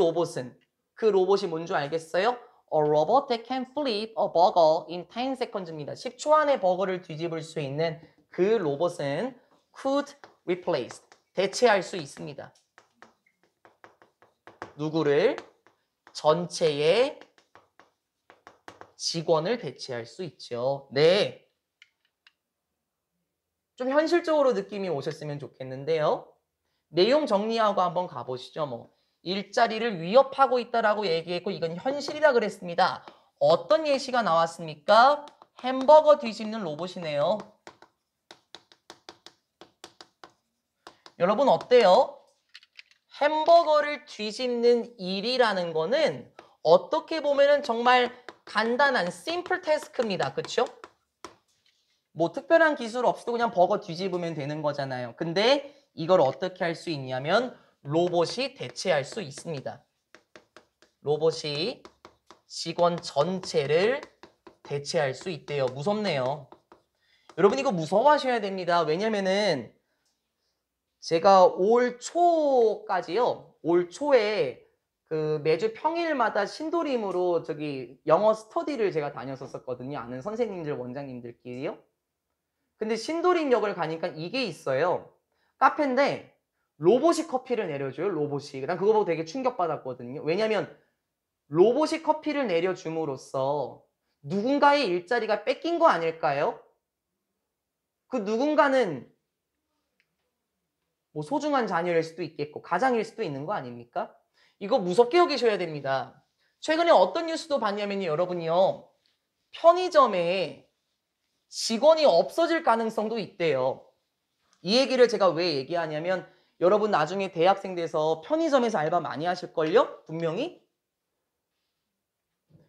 로봇이 뭔지 알겠어요? A robot that can flip a burger in 10 seconds입니다. 10초 안에 버거를 뒤집을 수 있는 그 로봇은 could replace, 대체할 수 있습니다. 누구를? 전체의 직원을 대체할 수 있죠. 네. 좀 현실적으로 느낌이 오셨으면 좋겠는데요. 내용 정리하고 한번 가보시죠. 뭐 일자리를 위협하고 있다라고 얘기했고 이건 현실이라 그랬습니다. 어떤 예시가 나왔습니까? 햄버거 뒤집는 로봇이네요. 여러분 어때요? 햄버거를 뒤집는 일이라는 거는 어떻게 보면은 정말 간단한 심플 태스크입니다. 그렇죠? 뭐 특별한 기술 없이도 그냥 버거 뒤집으면 되는 거잖아요. 근데 이걸 어떻게 할 수 있냐면 로봇이 대체할 수 있습니다. 로봇이 직원 전체를 대체할 수 있대요. 무섭네요. 여러분 이거 무서워하셔야 됩니다. 왜냐면은 제가 올 초까지요. 올 초에 그 매주 평일마다 신도림으로 저기 영어 스터디를 제가 다녔었거든요. 아는 선생님들, 원장님들끼리요. 근데 신도림역을 가니까 이게 있어요. 카페인데 로봇이 커피를 내려줘요. 로봇이. 난 그거 보고 되게 충격받았거든요. 왜냐면 로봇이 커피를 내려줌으로써 누군가의 일자리가 뺏긴 거 아닐까요? 그 누군가는 뭐 소중한 자녀일 수도 있겠고 가장일 수도 있는 거 아닙니까? 이거 무섭게 여기셔야 됩니다. 최근에 어떤 뉴스도 봤냐면요. 여러분이요. 편의점에 직원이 없어질 가능성도 있대요. 이 얘기를 제가 왜 얘기하냐면 여러분 나중에 대학생 돼서 편의점에서 알바 많이 하실걸요? 분명히?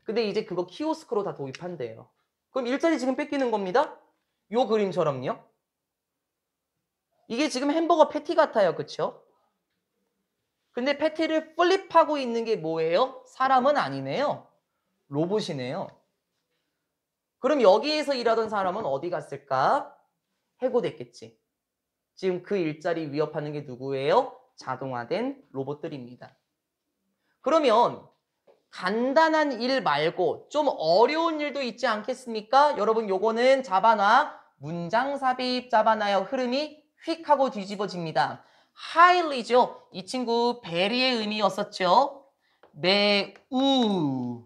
근데 이제 그거 키오스크로 다 도입한대요. 그럼 일자리 지금 뺏기는 겁니다? 요 그림처럼요. 이게 지금 햄버거 패티 같아요. 그쵸? 근데 패티를 플립하고 있는 게 뭐예요? 사람은 아니네요. 로봇이네요. 그럼 여기에서 일하던 사람은 어디 갔을까? 해고됐겠지. 지금 그 일자리 위협하는 게 누구예요? 자동화된 로봇들입니다. 그러면 간단한 일 말고 좀 어려운 일도 있지 않겠습니까? 여러분 요거는 잡아놔 문장 삽입 잡아놔요. 흐름이 휙 하고 뒤집어집니다. highly죠. 이 친구 very의 의미였었죠. 매우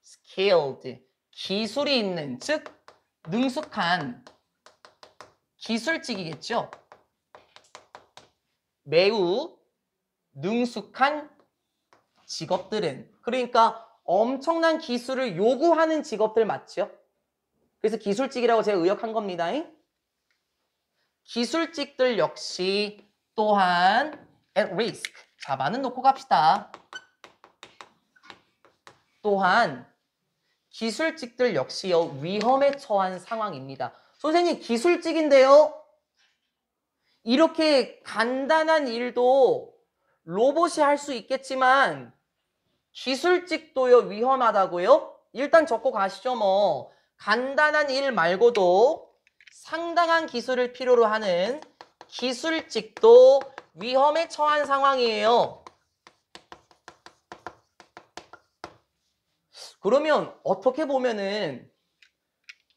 skilled 기술이 있는 즉 능숙한 기술직이겠죠. 매우 능숙한 직업들은 그러니까 엄청난 기술을 요구하는 직업들 맞죠? 그래서 기술직이라고 제가 의역한 겁니다. 기술직들 역시 또한 at risk 잡아는 놓고 갑시다. 또한 기술직들 역시요 위험에 처한 상황입니다. 선생님 기술직인데요. 이렇게 간단한 일도 로봇이 할 수 있겠지만 기술직도요 위험하다고요? 일단 적고 가시죠 뭐. 간단한 일 말고도 상당한 기술을 필요로 하는 기술직도 위험에 처한 상황이에요. 그러면 어떻게 보면은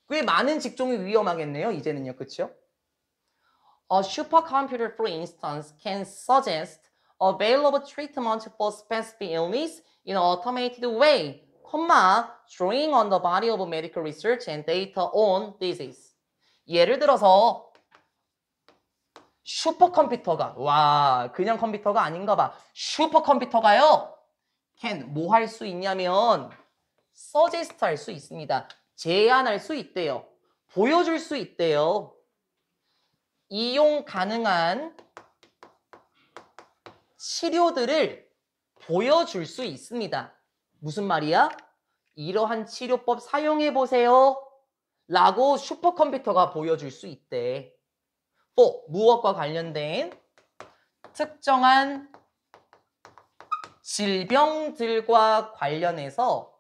꽤 많은 직종이 위험하겠네요. 이제는요. 그렇죠? A supercomputer, for instance, can suggest available treatment for specific illness in an automated way, drawing on the body of medical research and data on disease. 예를 들어서 슈퍼컴퓨터가 와 그냥 컴퓨터가 아닌가 봐. 슈퍼컴퓨터가요. can 뭐 할 수 있냐면 suggest 할 수 있습니다. 제안할 수 있대요. 보여줄 수 있대요. 이용 가능한 치료들을 보여줄 수 있습니다. 무슨 말이야? 이러한 치료법 사용해 보세요. 라고 슈퍼컴퓨터가 보여줄 수 있대. 또 무엇과 관련된 특정한 질병들과 관련해서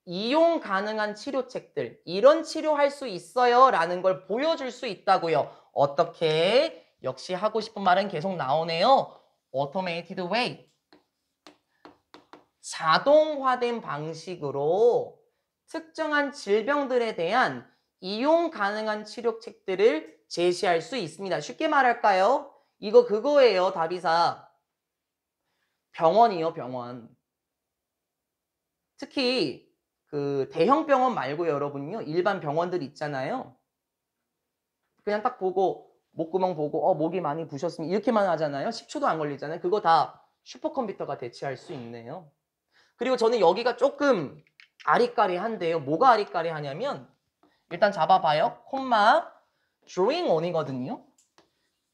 이용 가능한 치료책들, 이런 치료할 수 있어요 라는 걸 보여줄 수 있다고요. 어떻게? 역시 하고 싶은 말은 계속 나오네요. automated way. 자동화된 방식으로 특정한 질병들에 대한 이용 가능한 치료책들을 제시할 수 있습니다. 쉽게 말할까요? 이거 그거예요, 답이사. 병원이요, 병원. 특히 그 대형 병원 말고 여러분요, 일반 병원들 있잖아요. 그냥 딱 보고 목구멍 보고 목이 많이 부셨으면 이렇게만 하잖아요. 10초도 안 걸리잖아요. 그거 다 슈퍼컴퓨터가 대체할 수 있네요. 그리고 저는 여기가 조금 아리까리한데요. 뭐가 아리까리하냐면 일단 잡아봐요. 콤마 drawing on이거든요.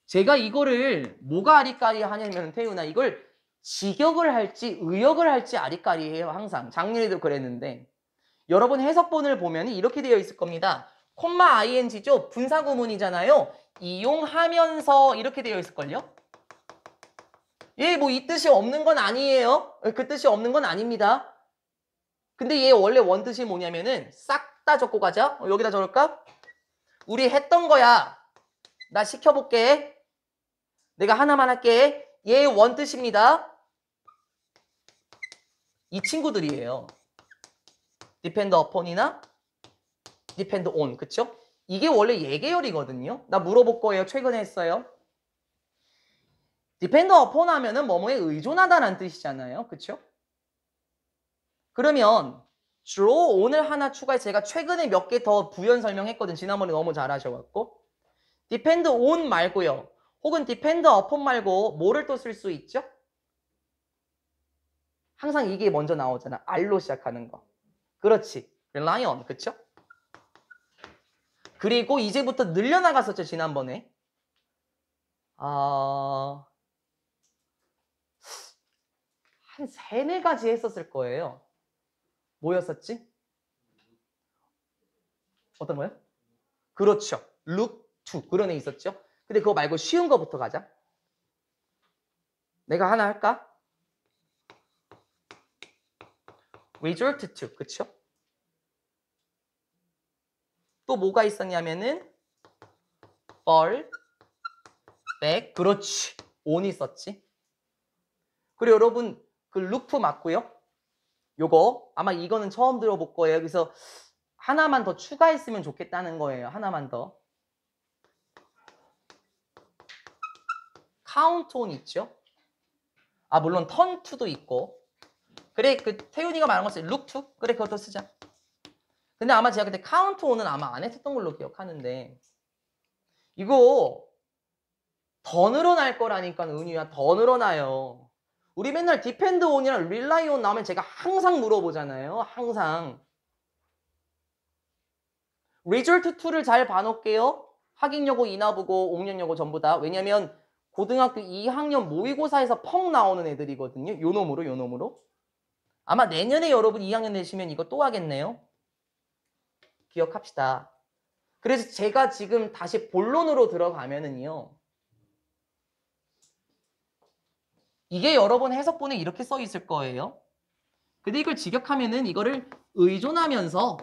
제가 이거를 뭐가 아리까리하냐면 태훈아 이걸 직역을 할지 의역을 할지 아리까리해요. 항상 작년에도 그랬는데 여러분 해석본을 보면 이렇게 되어 있을 겁니다. 콤마 ing죠. 분사구문이잖아요. 이용하면서 이렇게 되어 있을걸요. 예, 뭐 이 뜻이 없는 건 아니에요. 그 뜻이 없는 건 아닙니다. 근데 얘 원래 원뜻이 뭐냐면은 싹 다 적고 가자. 여기다 적을까? 우리 했던 거야. 나 시켜볼게. 내가 하나만 할게. 얘 원뜻입니다. 이 친구들이에요. depend upon이나 depend on, 그쵸? 이게 원래 예계열이거든요. 나 물어볼 거예요. 최근에 했어요. depend upon 하면은 뭐뭐에 의존하다라는 뜻이잖아요. 그쵸? 그러면 draw on을 하나 추가해 제가 최근에 몇 개 더 부연 설명했거든. 지난번에 너무 잘하셔갖고. depend on 말고요. 혹은 depend upon 말고 뭐를 또 쓸 수 있죠? 항상 이게 먼저 나오잖아. R로 시작하는 거. 그렇지. rely on. 그쵸? 그리고 이제부터 늘려나갔었죠. 지난번에. 한 3-4가지 했었을 거예요. 뭐였었지? 어떤 거요? 그렇죠. look to. 그런 애 있었죠. 근데 그거 말고 쉬운 거부터 가자. 내가 하나 할까? resort to. 그쵸? 또 뭐가 있었냐면은 fall back. 그렇지. on이 있었지. 그리고 여러분 그 loop 맞고요. 요거 아마 이거는 처음 들어볼 거예요. 그래서 하나만 더 추가했으면 좋겠다는 거예요. 하나만 더. count on 있죠? 아, 물론 turn to도 있고. 그래, 그 태윤이가 말한 것처럼 look to? 그래, 그것도 쓰자. 근데 아마 제가 그때 count on은 아마 안 했었던 걸로 기억하는데 이거 더 늘어날 거라니까, 은유야. 더 늘어나요. 우리 맨날 depend on이랑 rely on 나오면 제가 항상 물어보잖아요. 항상. result to를 잘 봐놓을게요. 학익여고, 인하보고, 옥년여고 전부 다. 왜냐면 고등학교 2학년 모의고사에서 펑 나오는 애들이거든요. 요 놈으로. 아마 내년에 여러분 2학년 되시면 이거 또 하겠네요. 기억합시다. 그래서 제가 지금 다시 본론으로 들어가면은요. 이게 여러분 해석본에 이렇게 써 있을 거예요. 근데 이걸 직역하면은 이거를 의존하면서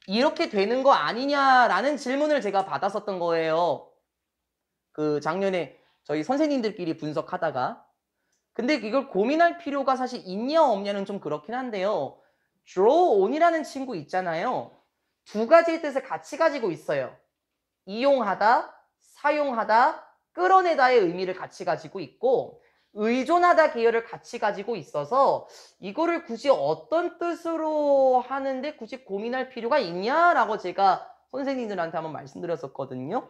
이렇게 되는 거 아니냐라는 질문을 제가 받았었던 거예요. 그 작년에 저희 선생님들끼리 분석하다가. 근데 이걸 고민할 필요가 사실 있냐 없냐는 좀 그렇긴 한데요. draw on이라는 친구 있잖아요. 두 가지의 뜻을 같이 가지고 있어요. 이용하다, 사용하다, 끌어내다의 의미를 같이 가지고 있고 의존하다 계열을 같이 가지고 있어서 이거를 굳이 어떤 뜻으로 하는데 굳이 고민할 필요가 있냐라고 제가 선생님들한테 한번 말씀드렸었거든요.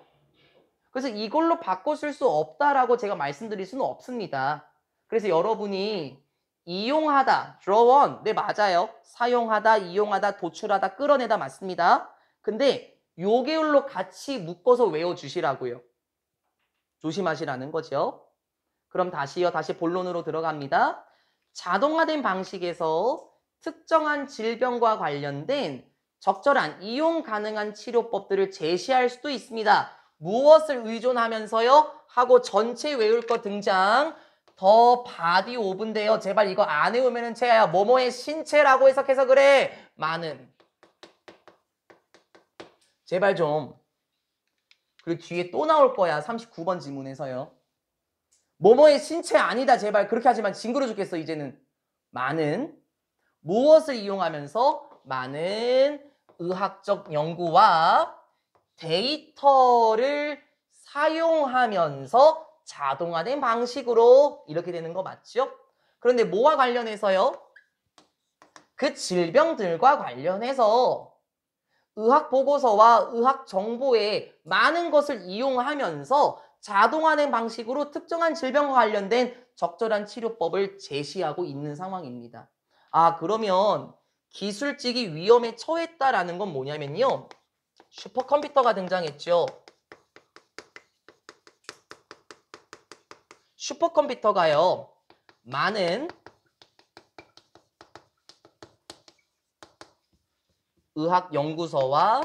그래서 이걸로 바꿔 쓸 수 없다라고 제가 말씀드릴 수는 없습니다. 그래서 여러분이 이용하다, draw on, 네 맞아요. 사용하다, 이용하다, 도출하다, 끌어내다 맞습니다. 근데 요 계열로 같이 묶어서 외워주시라고요. 조심하시라는 거죠. 그럼 다시 본론으로 들어갑니다. 자동화된 방식에서 특정한 질병과 관련된 적절한 이용 가능한 치료법들을 제시할 수도 있습니다. 무엇을 의존하면서요? 하고 전체 외울 거 등장. 더 바디 오브인데요. 제발 이거 안 외우면은 채야 뭐뭐의 신체라고 해석해서 그래. 많은. 제발 좀. 그리고 뒤에 또 나올 거야. 39번 지문에서요. 뭐뭐의 신체 아니다. 제발 그렇게 하지만 징그러 죽겠어. 이제는. 많은. 무엇을 이용하면서 많은 의학적 연구와 데이터를 사용하면서 자동화된 방식으로 이렇게 되는 거 맞죠? 그런데 뭐와 관련해서요? 그 질병들과 관련해서 의학 보고서와 의학 정보에 많은 것을 이용하면서 자동화된 방식으로 특정한 질병과 관련된 적절한 치료법을 제시하고 있는 상황입니다. 아, 그러면 기술직이 위험에 처했다라는 건 뭐냐면요. 슈퍼컴퓨터가 등장했죠. 슈퍼컴퓨터가요. 많은 의학 연구서와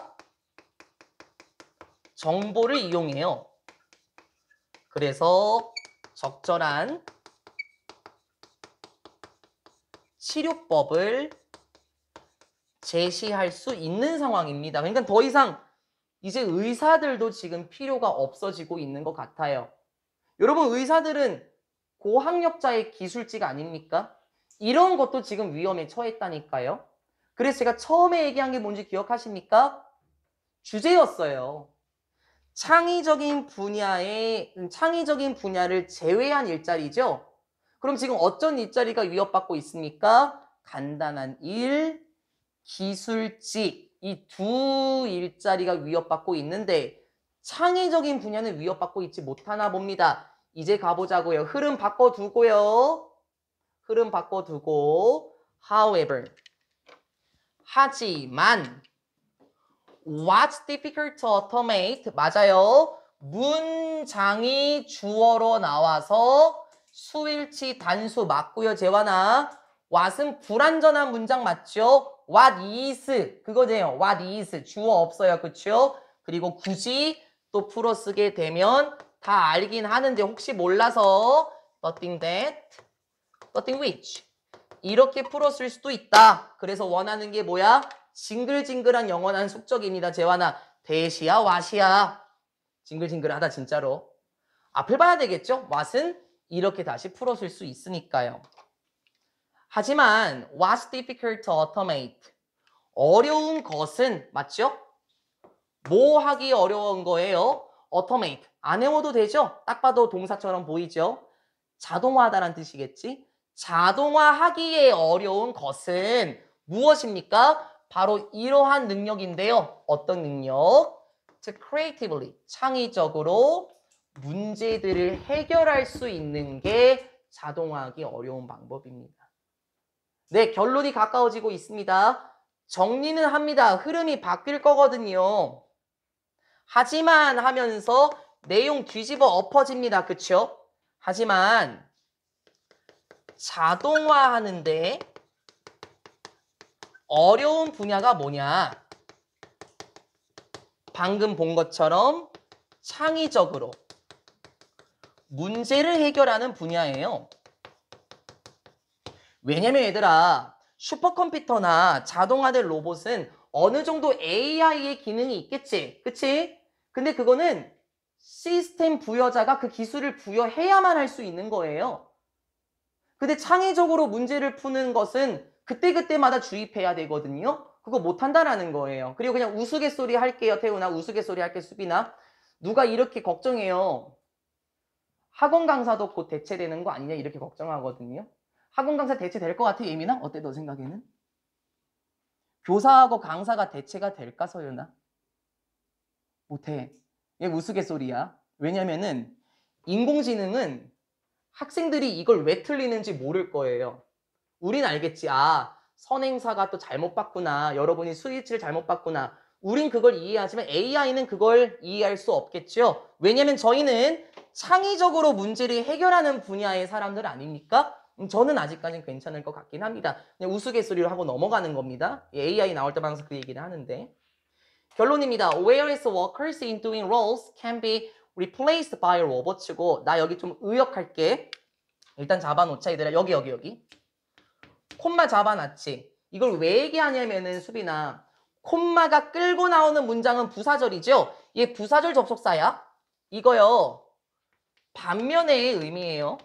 정보를 이용해요. 그래서 적절한 치료법을 제시할 수 있는 상황입니다. 그러니까 더 이상 이제 의사들도 지금 필요가 없어지고 있는 것 같아요. 여러분 의사들은 고학력자의 기술직 아닙니까? 이런 것도 지금 위험에 처했다니까요. 그래서 제가 처음에 얘기한 게 뭔지 기억하십니까? 주제였어요. 창의적인 분야를 제외한 일자리죠. 그럼 지금 어떤 일자리가 위협받고 있습니까? 간단한 일, 기술직 이 두 일자리가 위협받고 있는데 창의적인 분야는 위협받고 있지 못하나 봅니다. 이제 가보자고요. 흐름 바꿔두고요. however 하지만 what's difficult to automate 맞아요. 문장이 주어로 나와서 수일치 단수 맞고요. 재환아. what은 불완전한 문장 맞죠? what is 그거네요. what is 주어 없어요. 그쵸? 그리고 굳이 또 풀어 쓰게 되면 다 알긴 하는데 혹시 몰라서 nothing that, nothing which 이렇게 풀어 쓸 수도 있다. 그래서 원하는 게 뭐야? 징글징글한 영원한 숙적입니다. 재환아. 대시야 와시야. 징글징글하다 진짜로. 앞을 봐야 되겠죠? what은 이렇게 다시 풀어 쓸 수 있으니까요. 하지만 what's difficult to automate? 어려운 것은 맞죠? 뭐 하기 어려운 거예요? automate. 안 외워도 되죠? 딱 봐도 동사처럼 보이죠? 자동화하다라는 뜻이겠지? 자동화하기에 어려운 것은 무엇입니까? 바로 이러한 능력인데요. 어떤 능력? 즉, creatively, 창의적으로 문제들을 해결할 수 있는 게 자동화하기 어려운 방법입니다. 네, 결론이 가까워지고 있습니다. 정리는 합니다. 흐름이 바뀔 거거든요. 하지만 하면서 내용 뒤집어 엎어집니다. 그쵸? 하지만 자동화하는데 어려운 분야가 뭐냐? 방금 본 것처럼 창의적으로 문제를 해결하는 분야예요. 왜냐면 얘들아, 슈퍼컴퓨터나 자동화된 로봇은 어느 정도 AI의 기능이 있겠지. 그치? 근데 그거는 시스템 부여자가 그 기술을 부여해야만 할 수 있는 거예요. 근데 창의적으로 문제를 푸는 것은 그때그때마다 주입해야 되거든요. 그거 못한다라는 거예요. 그리고 그냥 우스갯소리 할게요. 태우나 우스갯소리 할게 수빈아. 누가 이렇게 걱정해요. 학원 강사도 곧 대체되는 거 아니냐 이렇게 걱정하거든요. 학원 강사 대체될 것 같아 예민아? 어때 너 생각에는? 교사하고 강사가 대체가 될까 서윤아? 못해. 얘 우스갯소리야. 왜냐면은 인공지능은 학생들이 이걸 왜 틀리는지 모를 거예요. 우린 알겠지. 아, 선행사가 또 잘못 봤구나. 여러분이 스위치를 잘못 봤구나. 우린 그걸 이해하지만 AI는 그걸 이해할 수 없겠죠. 왜냐면 저희는 창의적으로 문제를 해결하는 분야의 사람들 아닙니까? 저는 아직까지는 괜찮을 것 같긴 합니다. 그냥 우스갯소리를 하고 넘어가는 겁니다. AI 나올 때만 항상 그 얘기를 하는데. 결론입니다. Various workers in doing roles can be replaced by robots고 나 여기 좀 의역할게. 일단 잡아놓자 얘들아. 여기. 콤마 잡아놨지. 이걸 왜 얘기하냐면은 수빈아. 콤마가 끌고 나오는 문장은 부사절이죠. 얘 부사절 접속사야. 이거요. 반면의 의미예요.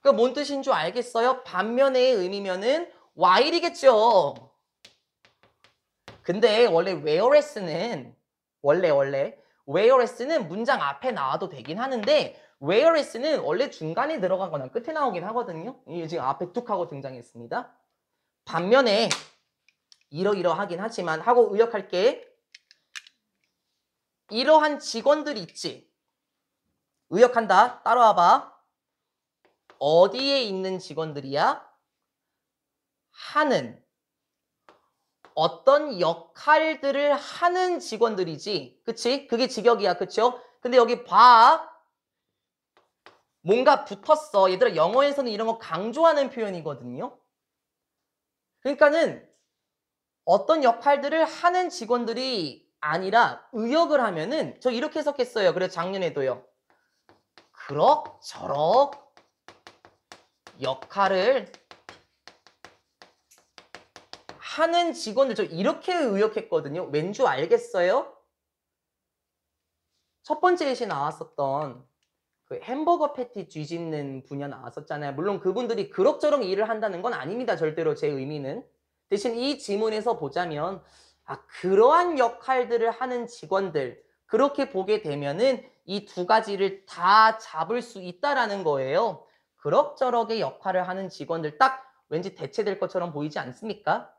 그러니까 뭔 뜻인 줄 알겠어요? 반면의 의미면은 while이겠죠. 근데 원래 whereas는 whereas는 문장 앞에 나와도 되긴 하는데 whereas는 원래 중간에 들어가거나 끝에 나오긴 하거든요. 이게 지금 앞에 뚝 하고 등장했습니다. 반면에 이러이러하긴 하지만 하고 의역할게. 이러한 직원들 있지. 의역한다. 따라와봐. 어디에 있는 직원들이야? 하는. 어떤 역할들을 하는 직원들이지. 그치? 그게 직역이야. 그쵸? 근데 여기 봐. 뭔가 붙었어. 얘들아 영어에서는 이런 거 강조하는 표현이거든요. 그러니까는 어떤 역할들을 하는 직원들이 아니라 의역을 하면은 저 이렇게 해석했어요. 그래서 작년에도요. 그럭저럭 역할을 하는 직원들 저 이렇게 의역했거든요. 왠 줄 알겠어요? 첫 번째 예시 나왔었던 그 햄버거 패티 뒤집는 분야 나왔었잖아요. 물론 그분들이 그럭저럭 일을 한다는 건 아닙니다. 절대로 제 의미는. 대신 이 지문에서 보자면 아 그러한 역할들을 하는 직원들 그렇게 보게 되면은 이 두 가지를 다 잡을 수 있다라는 거예요. 그럭저럭의 역할을 하는 직원들 딱 왠지 대체될 것처럼 보이지 않습니까?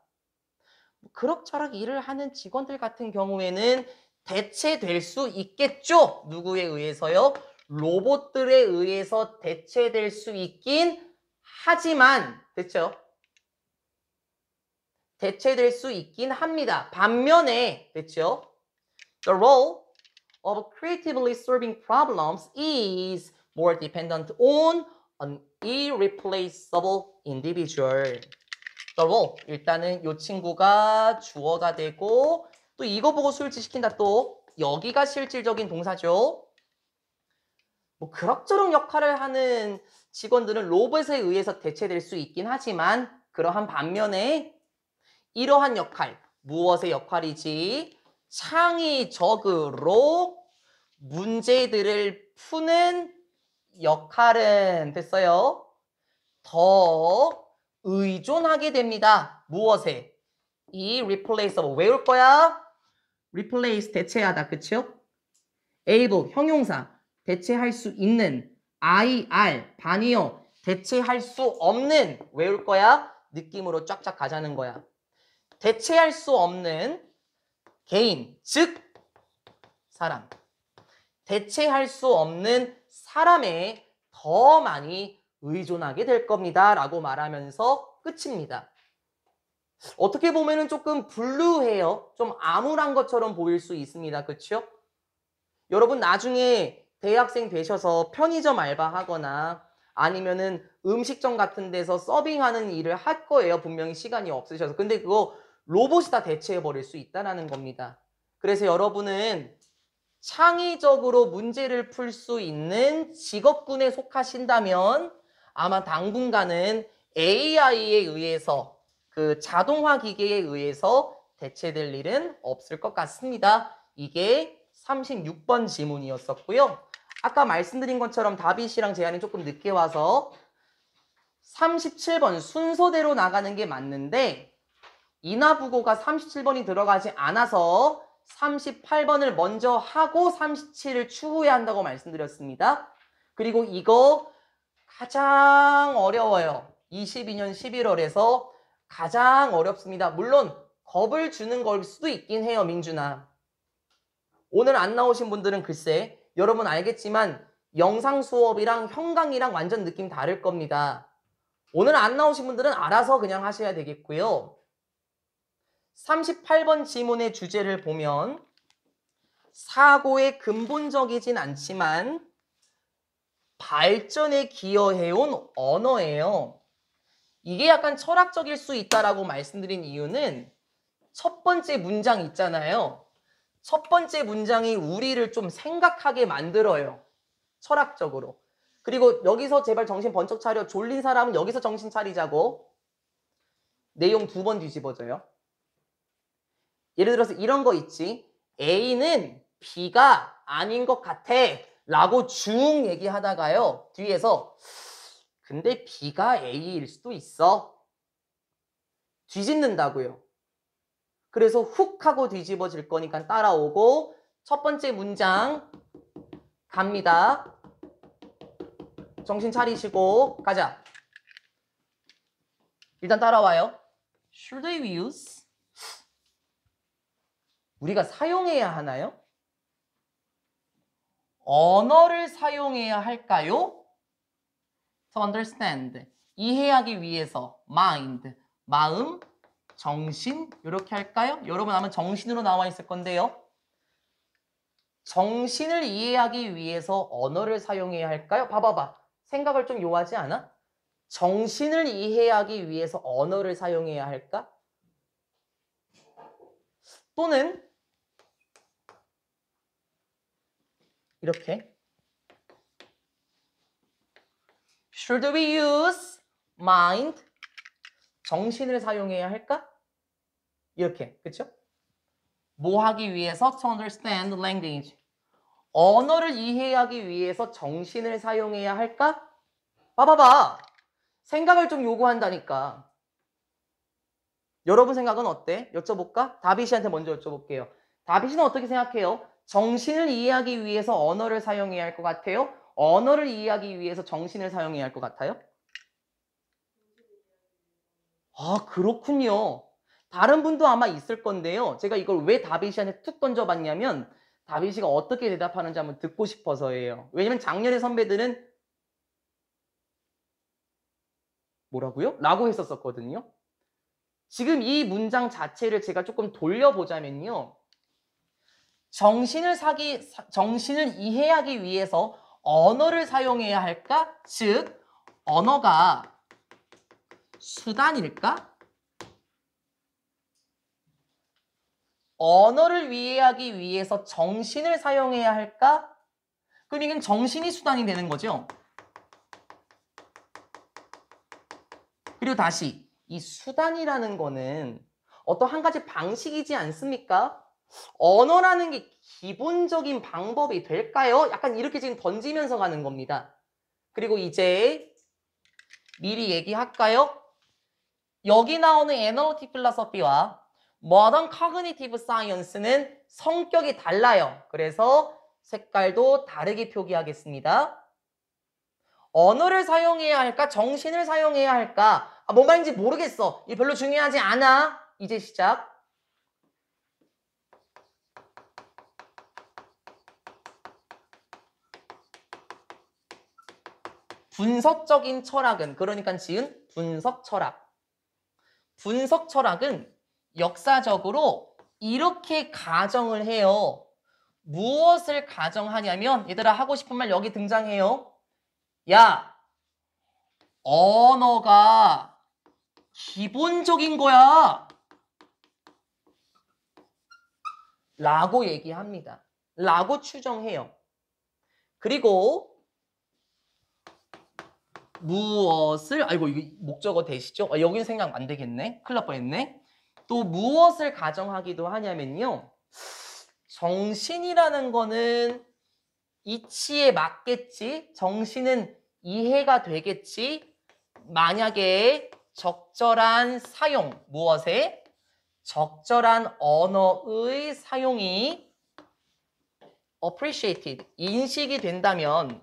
그럭저럭 일을 하는 직원들 같은 경우에는 대체될 수 있겠죠? 누구에 의해서요? 로봇들에 의해서 대체될 수 있긴 하지만 됐죠? 대체될 수 있긴 합니다. 반면에 됐죠? The role of creatively solving problems is more dependent on an irreplaceable individual. The role. 일단은 이 친구가 주어가 되고 또 이거 보고 수일치시킨다 또 여기가 실질적인 동사죠. 뭐 그럭저럭 역할을 하는 직원들은 로봇에 의해서 대체될 수 있긴 하지만 그러한 반면에 이러한 역할, 무엇의 역할이지? 창의적으로 문제들을 푸는 역할은 됐어요. 더 의존하게 됩니다. 무엇에? 이 replaceable 외울 거야? replace 대체하다 그쵸? able, 형용사, 대체할 수 있는, IR, 반이요, 대체할 수 없는, 외울 거야? 느낌으로 쫙쫙 가자는 거야. 대체할 수 없는 개인, 즉 사람. 대체할 수 없는 사람에 더 많이 의존하게 될 겁니다. 라고 말하면서 끝입니다. 어떻게 보면은 조금 블루해요. 좀 암울한 것처럼 보일 수 있습니다. 그렇죠? 여러분 나중에 대학생 되셔서 편의점 알바하거나 아니면은 음식점 같은 데서 서빙하는 일을 할 거예요. 분명히 시간이 없으셔서. 근데 그거 로봇이 다 대체해버릴 수 있다는 겁니다. 그래서 여러분은 창의적으로 문제를 풀 수 있는 직업군에 속하신다면 아마 당분간은 AI에 의해서 그 자동화 기계에 의해서 대체될 일은 없을 것 같습니다. 이게 36번 지문이었었고요. 아까 말씀드린 것처럼 다빗이랑 재한이 조금 늦게 와서 37번 순서대로 나가는 게 맞는데 인하부고가 37번이 들어가지 않아서 38번을 먼저 하고 37을 추후에 한다고 말씀드렸습니다. 그리고 이거 가장 어려워요. 22년 11월에서 가장 어렵습니다. 물론 겁을 주는 걸 수도 있긴 해요, 민준아. 오늘 안 나오신 분들은 글쎄 여러분 알겠지만 영상 수업이랑 형강이랑 완전 느낌 다를 겁니다. 오늘 안 나오신 분들은 알아서 그냥 하셔야 되겠고요. 38번 지문의 주제를 보면 사고에 근본적이진 않지만 발전에 기여해온 언어예요. 이게 약간 철학적일 수 있다라고 말씀드린 이유는 첫 번째 문장 있잖아요. 첫 번째 문장이 우리를 좀 생각하게 만들어요. 철학적으로. 그리고 여기서 제발 정신 번쩍 차려. 졸린 사람은 여기서 정신 차리자고. 내용 2번 뒤집어져요. 예를 들어서 이런 거 있지. A는 B가 아닌 것 같아 라고 쭉 얘기하다가요. 뒤에서 근데 B가 A일 수도 있어. 뒤집는다고요. 그래서 훅 하고 뒤집어질 거니까 따라오고 첫 번째 문장 갑니다. 정신 차리시고 가자. 일단 따라와요. Should we use? 우리가 사용해야 하나요? 언어를 사용해야 할까요? To understand. 이해하기 위해서. mind. 마음, 정신. 이렇게 할까요? 여러분 아마 정신으로 나와 있을 건데요. 정신을 이해하기 위해서 언어를 사용해야 할까요? 봐봐봐. 생각을 좀 요하지 않아? 정신을 이해하기 위해서 언어를 사용해야 할까? 또는 이렇게 Should we use mind? 정신을 사용해야 할까? 이렇게, 그쵸? 뭐 하기 위해서? To understand language. 언어를 이해하기 위해서 정신을 사용해야 할까? 봐봐봐. 생각을 좀 요구한다니까. 여러분 생각은 어때? 여쭤볼까? 다비 씨한테 먼저 여쭤볼게요. 다비 씨는 어떻게 생각해요? 정신을 이해하기 위해서 언어를 사용해야 할 것 같아요? 언어를 이해하기 위해서 정신을 사용해야 할 것 같아요? 아, 그렇군요. 다른 분도 아마 있을 건데요. 제가 이걸 왜 다비 씨한테 툭 던져봤냐면 다비 씨가 어떻게 대답하는지 한번 듣고 싶어서예요. 왜냐면 작년에 선배들은 뭐라고요? 라고 했었거든요. 지금 이 문장 자체를 제가 조금 돌려보자면요. 정신을 이해하기 위해서 언어를 사용해야 할까? 즉, 언어가 수단일까? 언어를 이해하기 위해서 정신을 사용해야 할까? 그럼 이건 정신이 수단이 되는 거죠. 그리고 다시 이 수단이라는 거는 어떤 한 가지 방식이지 않습니까? 언어라는 게 기본적인 방법이 될까요? 약간 이렇게 지금 던지면서 가는 겁니다. 그리고 이제 미리 얘기할까요? 여기 나오는 Analytic Philosophy와 Modern Cognitive Science는 성격이 달라요. 그래서 색깔도 다르게 표기하겠습니다. 언어를 사용해야 할까? 정신을 사용해야 할까? 뭔 말인지 모르겠어. 이 별로 중요하지 않아. 이제 시작. 분석적인 철학은, 그러니까 지은 분석 철학. 분석 철학은 역사적으로 이렇게 가정을 해요. 무엇을 가정하냐면, 얘들아 하고 싶은 말 여기 등장해요. 야, 언어가 기본적인 거야. 라고 얘기합니다. 라고 추정해요. 그리고 무엇을, 아이고 이거 목적어 되시죠? 여기는 생각 안 되겠네. 큰일 날 뻔했네. 또 무엇을 가정하기도 하냐면요. 정신이라는 거는 이치에 맞겠지. 정신은 이해가 되겠지. 만약에 적절한 사용, 무엇에? 적절한 언어의 사용이 appreciated, 인식이 된다면,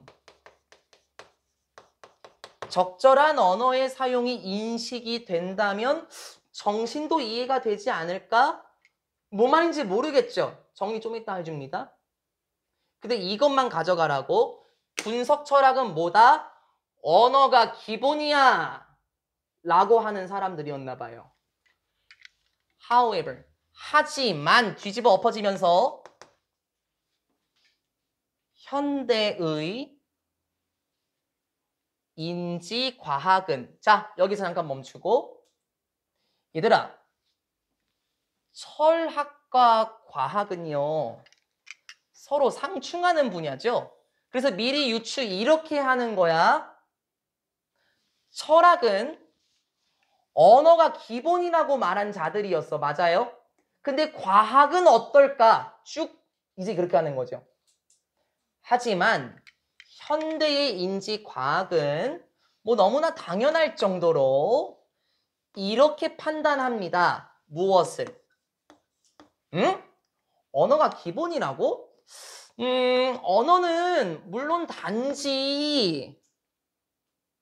적절한 언어의 사용이 인식이 된다면 정신도 이해가 되지 않을까? 뭐 말인지 모르겠죠? 정리 좀 이따 해줍니다. 근데 이것만 가져가라고. 분석 철학은 뭐다? 언어가 기본이야 라고 하는 사람들이었나 봐요. However, 하지만 뒤집어 엎어지면서 현대의 인지과학은, 자 여기서 잠깐 멈추고, 얘들아 철학과 과학은요 서로 상충하는 분야죠. 그래서 미리 유추 이렇게 하는 거야. 철학은 언어가 기본이라고 말한 자들이었어. 맞아요? 근데 과학은 어떨까? 쭉 이제 그렇게 하는 거죠. 하지만 현대의 인지과학은 뭐 너무나 당연할 정도로 이렇게 판단합니다. 무엇을? 응? 언어가 기본이라고? 언어는 물론 단지,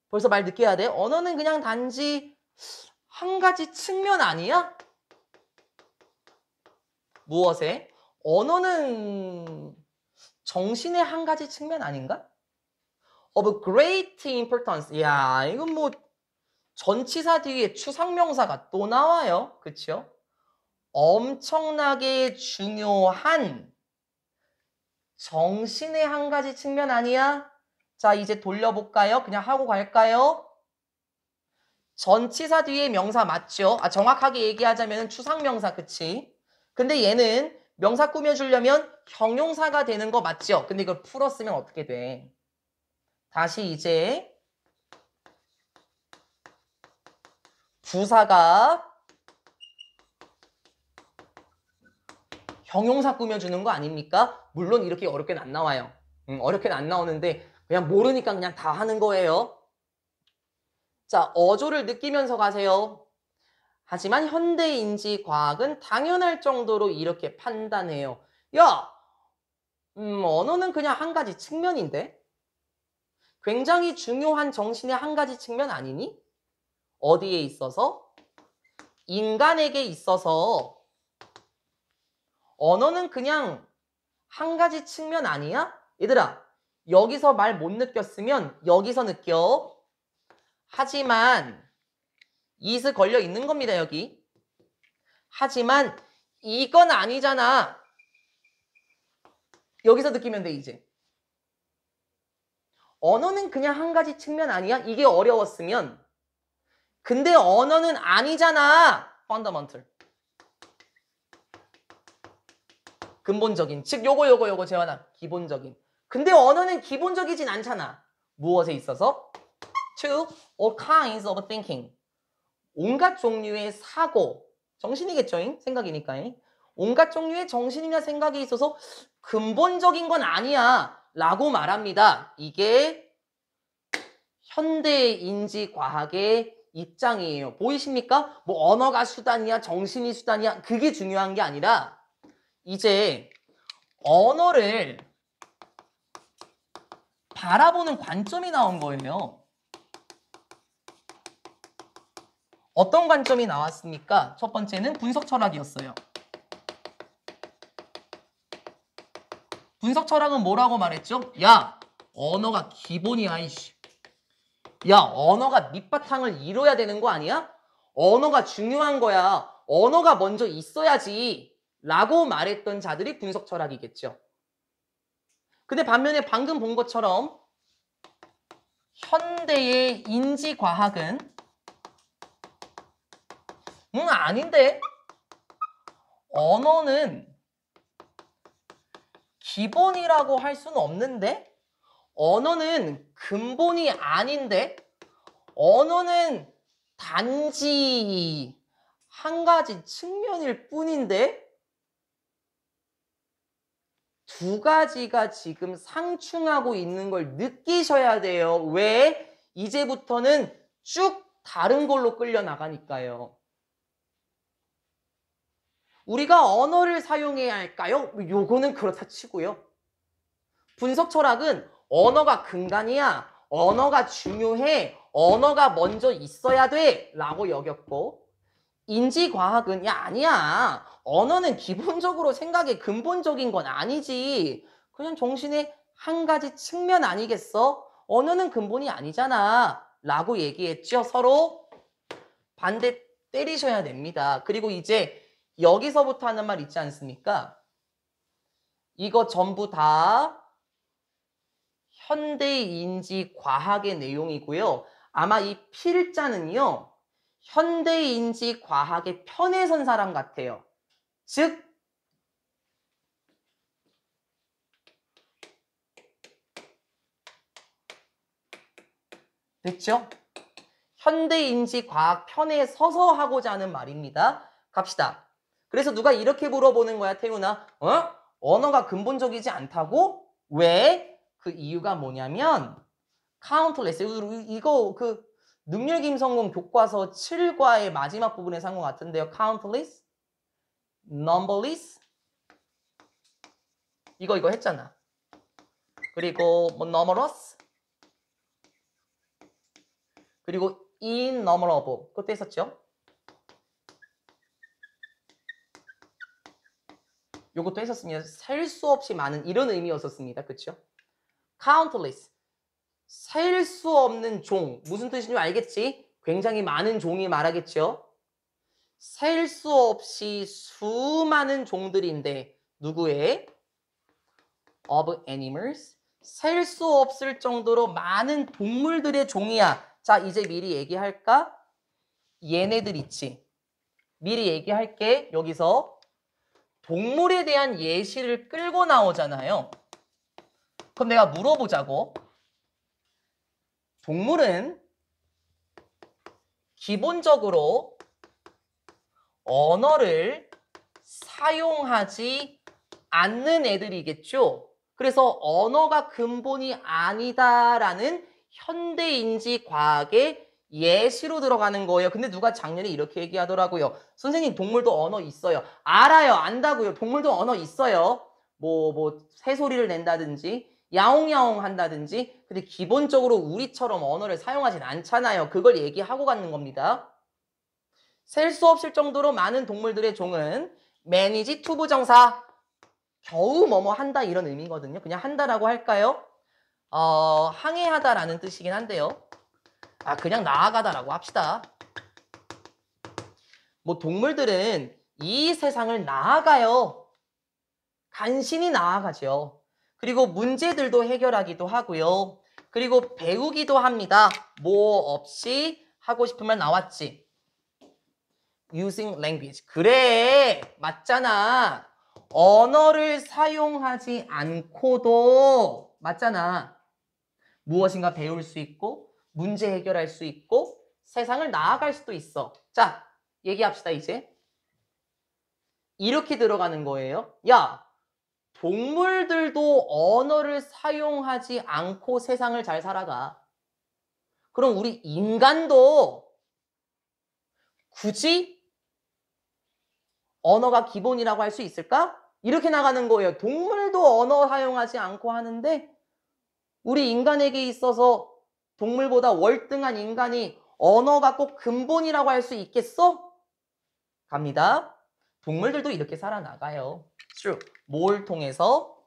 벌써 말 늦게 해야 돼? 언어는 그냥 단지 한 가지 측면 아니야? 무엇에? 언어는 정신의 한 가지 측면 아닌가? Of great importance. 야, 이건 뭐 전치사 뒤에 추상명사가 또 나와요. 그쵸? 엄청나게 중요한 정신의 한 가지 측면 아니야? 자, 이제 돌려볼까요? 그냥 하고 갈까요? 전치사 뒤에 명사 맞죠? 정확하게 얘기하자면 추상명사, 그치? 근데 얘는 명사 꾸며주려면 형용사가 되는 거 맞죠? 근데 이걸 풀었으면 어떻게 돼? 다시 이제 부사가 형용사 꾸며주는 거 아닙니까? 물론 이렇게 어렵게는 안 나와요. 어렵게는 안 나오는데 그냥 모르니까 그냥 다 하는 거예요. 자, 어조를 느끼면서 가세요. 하지만 현대인지과학은 당연할 정도로 이렇게 판단해요. 야, 언어는 그냥 한 가지 측면인데? 굉장히 중요한 정신의 한 가지 측면 아니니? 어디에 있어서? 인간에게 있어서 언어는 그냥 한 가지 측면 아니야? 얘들아, 여기서 말 못 느꼈으면 여기서 느껴. 하지만 이스 걸려 있는 겁니다, 여기. 하지만 이건 아니잖아. 여기서 느끼면 돼, 이제. 언어는 그냥 한 가지 측면 아니야? 이게 어려웠으면. 근데 언어는 아니잖아. fundamental. 근본적인. 즉 요거 재환아. 기본적인. 근데 언어는 기본적이진 않잖아. 무엇에 있어서? To all kinds of thinking. 온갖 종류의 사고. 정신이겠죠? 생각이니까. 온갖 종류의 정신이나 생각이 있어서 근본적인 건 아니야 라고 말합니다. 이게 현대인지과학의 입장이에요. 보이십니까? 뭐 언어가 수단이야, 정신이 수단이야, 그게 중요한 게 아니라 이제 언어를 바라보는 관점이 나온 거예요. 어떤 관점이 나왔습니까? 첫 번째는 분석 철학이었어요. 분석 철학은 뭐라고 말했죠? 야, 언어가 기본이야, 이씨. 야, 언어가 밑바탕을 이뤄야 되는 거 아니야? 언어가 중요한 거야. 언어가 먼저 있어야지. 라고 말했던 자들이 분석 철학이겠죠. 근데 반면에 방금 본 것처럼 현대의 인지과학은 아닌데? 언어는 기본이라고 할 수는 없는데? 언어는 근본이 아닌데? 언어는 단지 한 가지 측면일 뿐인데? 두 가지가 지금 상충하고 있는 걸 느끼셔야 돼요. 왜? 이제부터는 쭉 다른 걸로 끌려 나가니까요. 우리가 언어를 사용해야 할까요? 요거는 그렇다 치고요. 분석 철학은 언어가 근간이야. 언어가 중요해. 언어가 먼저 있어야 돼. 라고 여겼고, 인지과학은 야 아니야. 언어는 기본적으로 생각의 근본적인 건 아니지. 그냥 정신의 한 가지 측면 아니겠어? 언어는 근본이 아니잖아. 라고 얘기했죠. 서로 반대 때리셔야 됩니다. 그리고 이제 여기서부터 하는 말 있지 않습니까? 이거 전부 다 현대인지과학의 내용이고요. 아마 이 필자는요. 현대인지과학의 편에 선 사람 같아요. 즉 됐죠? 현대인지과학 편에 서서 하고자 하는 말입니다. 갑시다. 그래서 누가 이렇게 물어보는 거야, 태훈아. 언어가 근본적이지 않다고? 왜? 그 이유가 뭐냐면 countless. 이거 그 능률김성공 교과서 7과의 마지막 부분에 산 것 같은데요. countless, numberless. 이거 했잖아. 그리고 뭐 numerous. 그리고 innumerable. 그것도 했었죠. 요것도 했었습니다. 셀 수 없이 많은 이런 의미였었습니다. 그렇죠? countless. 셀 수 없는 종. 무슨 뜻인지 알겠지? 굉장히 많은 종이 말하겠죠? 셀 수 없이 수많은 종들인데 누구의? of animals. 셀 수 없을 정도로 많은 동물들의 종이야. 자, 이제 미리 얘기할까? 얘네들 있지. 미리 얘기할게. 여기서 동물에 대한 예시를 끌고 나오잖아요. 그럼 내가 물어보자고. 동물은 기본적으로 언어를 사용하지 않는 애들이겠죠. 그래서 언어가 근본이 아니다라는 현대인지 과학의 예시로 들어가는 거예요. 근데 누가 작년에 이렇게 얘기하더라고요. 선생님, 동물도 언어 있어요. 알아요. 안다고요. 동물도 언어 있어요. 새소리를 낸다든지 야옹야옹 한다든지. 근데 기본적으로 우리처럼 언어를 사용하진 않잖아요. 그걸 얘기하고 가는 겁니다. 셀 수 없을 정도로 많은 동물들의 종은 manage 투부정사 겨우 뭐뭐 한다 이런 의미거든요. 그냥 한다라고 할까요? 항해하다라는 뜻이긴 한데요. 그냥 나아가다라고 합시다. 뭐 동물들은 이 세상을 나아가요. 간신히 나아가죠. 그리고 문제들도 해결하기도 하고요. 그리고 배우기도 합니다. 뭐 없이 하고 싶으면 나왔지. using language. 그래, 맞잖아. 언어를 사용하지 않고도 맞잖아. 무엇인가 배울 수 있고 문제 해결할 수 있고 세상을 나아갈 수도 있어. 자, 얘기합시다 이제. 이렇게 들어가는 거예요. 야, 동물들도 언어를 사용하지 않고 세상을 잘 살아가. 그럼 우리 인간도 굳이 언어가 기본이라고 할 수 있을까? 이렇게 나가는 거예요. 동물도 언어 사용하지 않고 하는데 우리 인간에게 있어서 동물보다 월등한 인간이 언어가 꼭 근본이라고 할 수 있겠어? 갑니다. 동물들도 이렇게 살아나가요. True. 뭘 통해서?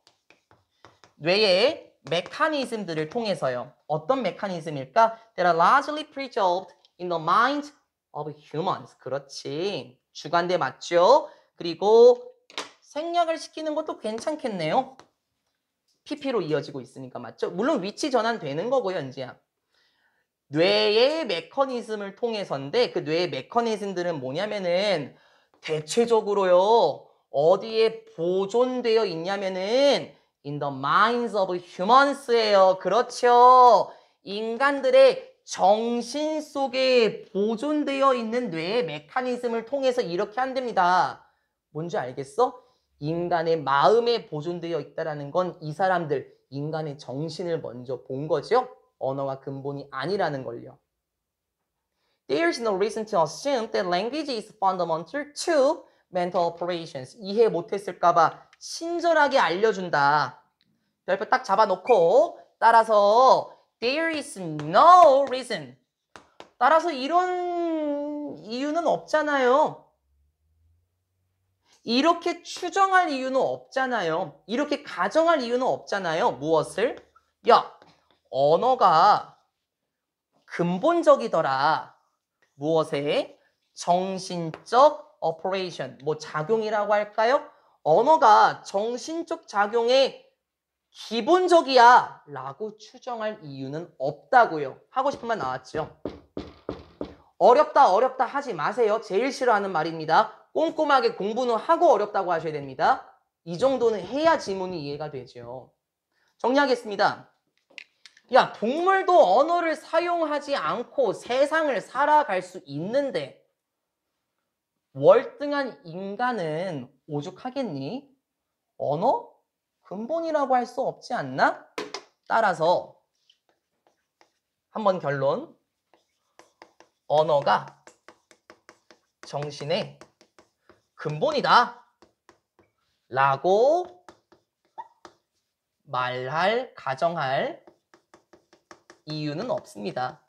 뇌의 메커니즘들을 통해서요. 어떤 메커니즘일까? That are largely preserved in the mind of humans. 그렇지. 주관대 맞죠? 그리고 생략을 시키는 것도 괜찮겠네요. PP로 이어지고 있으니까 맞죠? 물론 위치 전환되는 거고요, 연지야. 뇌의 메커니즘을 통해서인데 그 뇌의 메커니즘들은 뭐냐면은 대체적으로요. 어디에 보존되어 있냐면은 in the minds of humans예요. 그렇죠. 인간들의 정신 속에 보존되어 있는 뇌의 메커니즘을 통해서 이렇게 한답니다. 뭔지 알겠어? 인간의 마음에 보존되어 있다는 건 이 사람들, 인간의 정신을 먼저 본 거죠. 언어가 근본이 아니라는 걸요. There is no reason to assume that language is fundamental to mental operations. 이해 못했을까봐 친절하게 알려준다. 별표 딱 잡아놓고 따라서 there is no reason. 따라서 이런 이유는 없잖아요. 이렇게 추정할 이유는 없잖아요. 이렇게 가정할 이유는 없잖아요. 무엇을? 야, 언어가 근본적이더라. 무엇에? 정신적 오퍼레이션, 뭐 작용이라고 할까요? 언어가 정신적 작용의 기본적이야 라고 추정할 이유는 없다고요. 하고 싶은 말 나왔죠? 어렵다 하지 마세요. 제일 싫어하는 말입니다. 꼼꼼하게 공부는 하고 어렵다고 하셔야 됩니다. 이 정도는 해야 지문이 이해가 되죠. 정리하겠습니다. 야, 동물도 언어를 사용하지 않고 세상을 살아갈 수 있는데 월등한 인간은 오죽하겠니? 언어? 근본이라고 할 수 없지 않나? 따라서 한번 결론. 언어가 정신의 근본이다 라고 말할, 가정할 이유는 없습니다.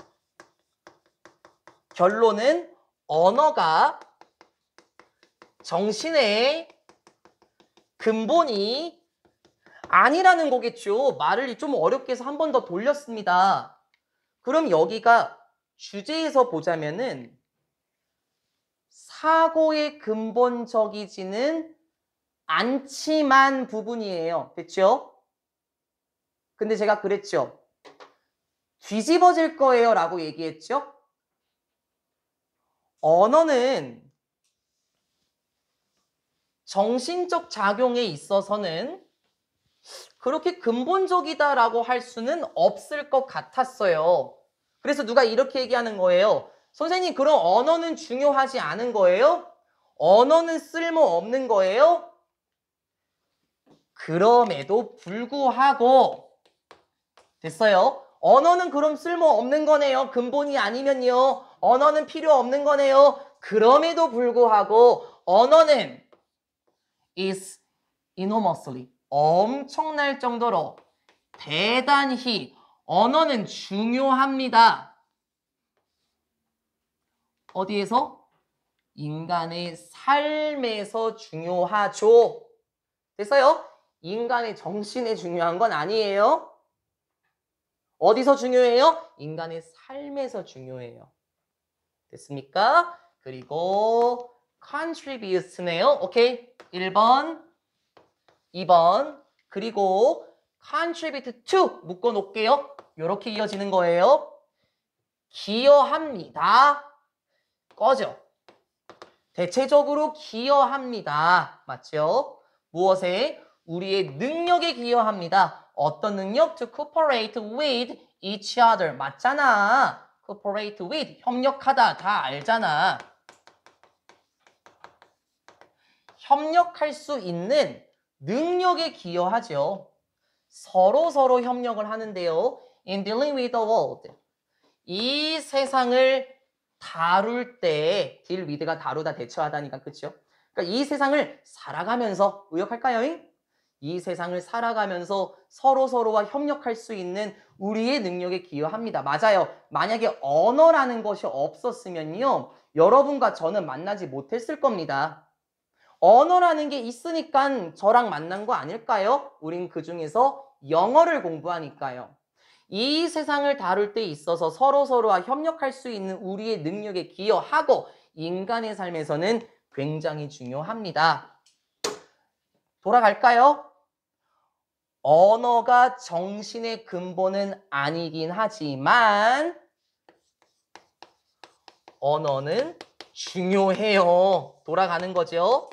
결론은 언어가 정신의 근본이 아니라는 거겠죠. 말을 좀 어렵게 해서 한 번 더 돌렸습니다. 그럼 여기가 주제에서 보자면은 사고의 근본적이지는 않지만 부분이에요. 됐죠? 근데 제가 그랬죠. 뒤집어질 거예요 라고 얘기했죠. 언어는 정신적 작용에 있어서는 그렇게 근본적이다라고 할 수는 없을 것 같았어요. 그래서 누가 이렇게 얘기하는 거예요. 선생님, 그럼 언어는 중요하지 않은 거예요? 언어는 쓸모없는 거예요? 그럼에도 불구하고 됐어요. 언어는 그럼 쓸모없는 거네요. 근본이 아니면요. 언어는 필요 없는 거네요. 그럼에도 불구하고 언어는 is enormously 엄청날 정도로 대단히 언어는 중요합니다. 어디에서? 인간의 삶에서 중요하죠. 됐어요? 인간의 정신에 중요한 건 아니에요. 어디서 중요해요? 인간의 삶에서 중요해요. 됐습니까? 그리고 contribute네요. 오케이. 1번, 2번, 그리고 contribute to 묶어 놓을게요. 이렇게 이어지는 거예요. 기여합니다. 꺼져. 대체적으로 기여합니다. 맞죠? 무엇에? 우리의 능력에 기여합니다. 어떤 능력? To cooperate with each other. 맞잖아. cooperate with, 협력하다. 다 알잖아. 협력할 수 있는 능력에 기여하죠. 서로 협력을 하는데요. In dealing with the world. 이 세상을 다룰 때, deal with가 다루다, 대처하다니까, 그쵸? 그러니까 이 세상을 살아가면서, 의역할까요? 이 세상을 살아가면서 서로서로와 협력할 수 있는 우리의 능력에 기여합니다. 맞아요. 만약에 언어라는 것이 없었으면요. 여러분과 저는 만나지 못했을 겁니다. 언어라는 게 있으니까 저랑 만난 거 아닐까요? 우린 그중에서 영어를 공부하니까요. 이 세상을 다룰 때 있어서 서로서로와 협력할 수 있는 우리의 능력에 기여하고 인간의 삶에서는 굉장히 중요합니다. 돌아갈까요? 언어가 정신의 근본은 아니긴 하지만 언어는 중요해요. 돌아가는 거죠.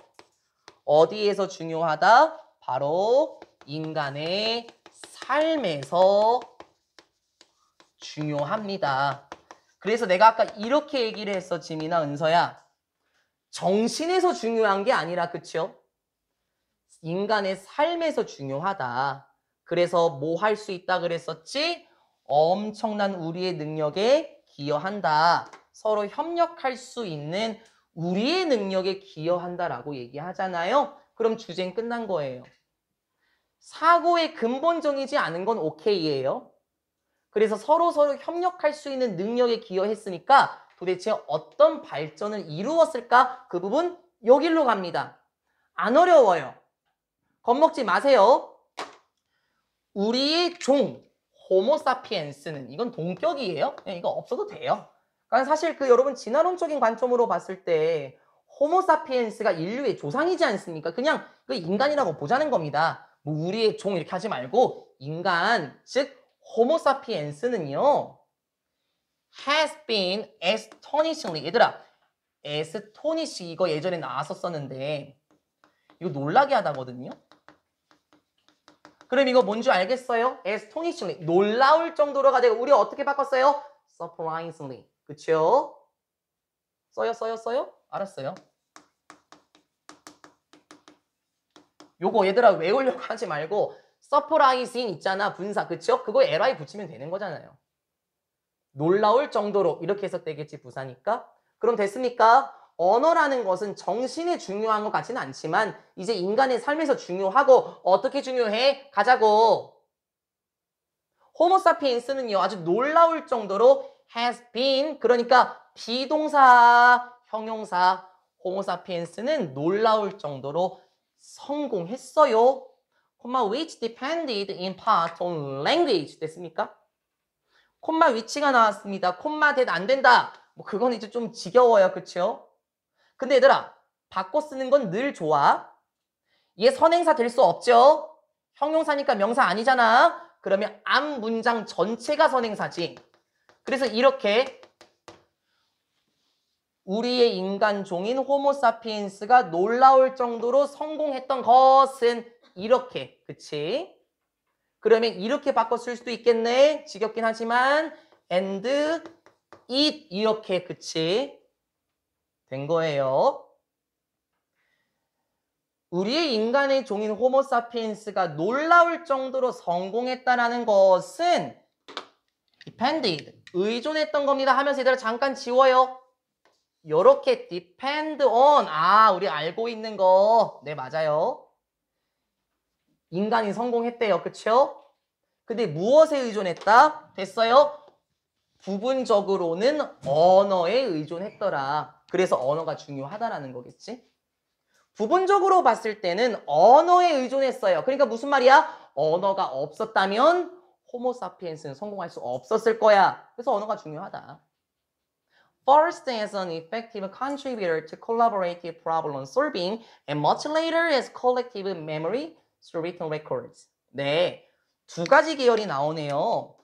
어디에서 중요하다? 바로 인간의 삶에서 중요합니다. 그래서 내가 아까 이렇게 얘기를 했어, 지민아, 은서야. 정신에서 중요한 게 아니라, 그쵸? 인간의 삶에서 중요하다. 그래서 뭐 할 수 있다 그랬었지? 엄청난 우리의 능력에 기여한다. 서로 협력할 수 있는 우리의 능력에 기여한다라고 얘기하잖아요. 그럼 주제는 끝난 거예요. 사고의 근본적이지 않은 건 오케이예요. 그래서 서로서로 협력할 수 있는 능력에 기여했으니까 도대체 어떤 발전을 이루었을까? 그 부분 여기로 갑니다. 안 어려워요. 겁먹지 마세요. 우리의 종, 호모사피엔스는 이건 동격이에요. 이거 없어도 돼요. 그러니까 사실 여러분 진화론적인 관점으로 봤을 때 호모사피엔스가 인류의 조상이지 않습니까? 그냥 그 인간이라고 보자는 겁니다. 뭐 우리의 종 이렇게 하지 말고 인간, 즉 호모사피엔스는요. has been astonishingly 얘들아 astonish 이거 예전에 나왔었었는데 이거 놀라게 하다거든요. 그럼 이거 뭔지 알겠어요? astonishingly 놀라울 정도로가 되고 우리 어떻게 바꿨어요? surprisingly 그쵸? 써요? 알았어요. 요거 얘들아 외우려고 하지 말고 surprising 있잖아 분사 그쵸? 그거 ly 붙이면 되는 거잖아요. 놀라울 정도로 이렇게 해석되겠지 부사니까. 그럼 됐습니까? 언어라는 것은 정신에 중요한 것 같지는 않지만 이제 인간의 삶에서 중요하고 어떻게 중요해? 가자고. 호모사피엔스는요 아주 놀라울 정도로 has been 그러니까 비동사 형용사 호모사피엔스는 놀라울 정도로 성공했어요. which depended in part on language 됐습니까? 콤마 위치가 나왔습니다. 콤마 대도 안 된다. 뭐 그건 이제 좀 지겨워요. 그쵸? 근데 얘들아 바꿔 쓰는 건 늘 좋아. 얘 선행사 될 수 없죠? 형용사니까 명사 아니잖아. 그러면 앞 문장 전체가 선행사지. 그래서 이렇게 우리의 인간 종인 호모사피엔스가 놀라울 정도로 성공했던 것은 이렇게. 그치? 그러면 이렇게 바꿔 쓸 수도 있겠네. 지겹긴 하지만 and it 이렇게 그치? 된 거예요. 우리의 인간의 종인 호모사피엔스가 놀라울 정도로 성공했다라는 것은 depended 의존했던 겁니다 하면서 얘들아 잠깐 지워요. 요렇게 depend on 우리 알고 있는 거 네 맞아요. 인간이 성공했대요. 그쵸? 근데 무엇에 의존했다? 됐어요? 부분적으로는 언어에 의존했더라. 그래서 언어가 중요하다라는 거겠지? 부분적으로 봤을 때는 언어에 의존했어요. 그러니까 무슨 말이야? 언어가 없었다면 호모사피엔스는 성공할 수 없었을 거야. 그래서 언어가 중요하다. First as an effective contributor to collaborative problem solving and much later as collective memory through written records. 네, 두 가지 계열이 나오네요.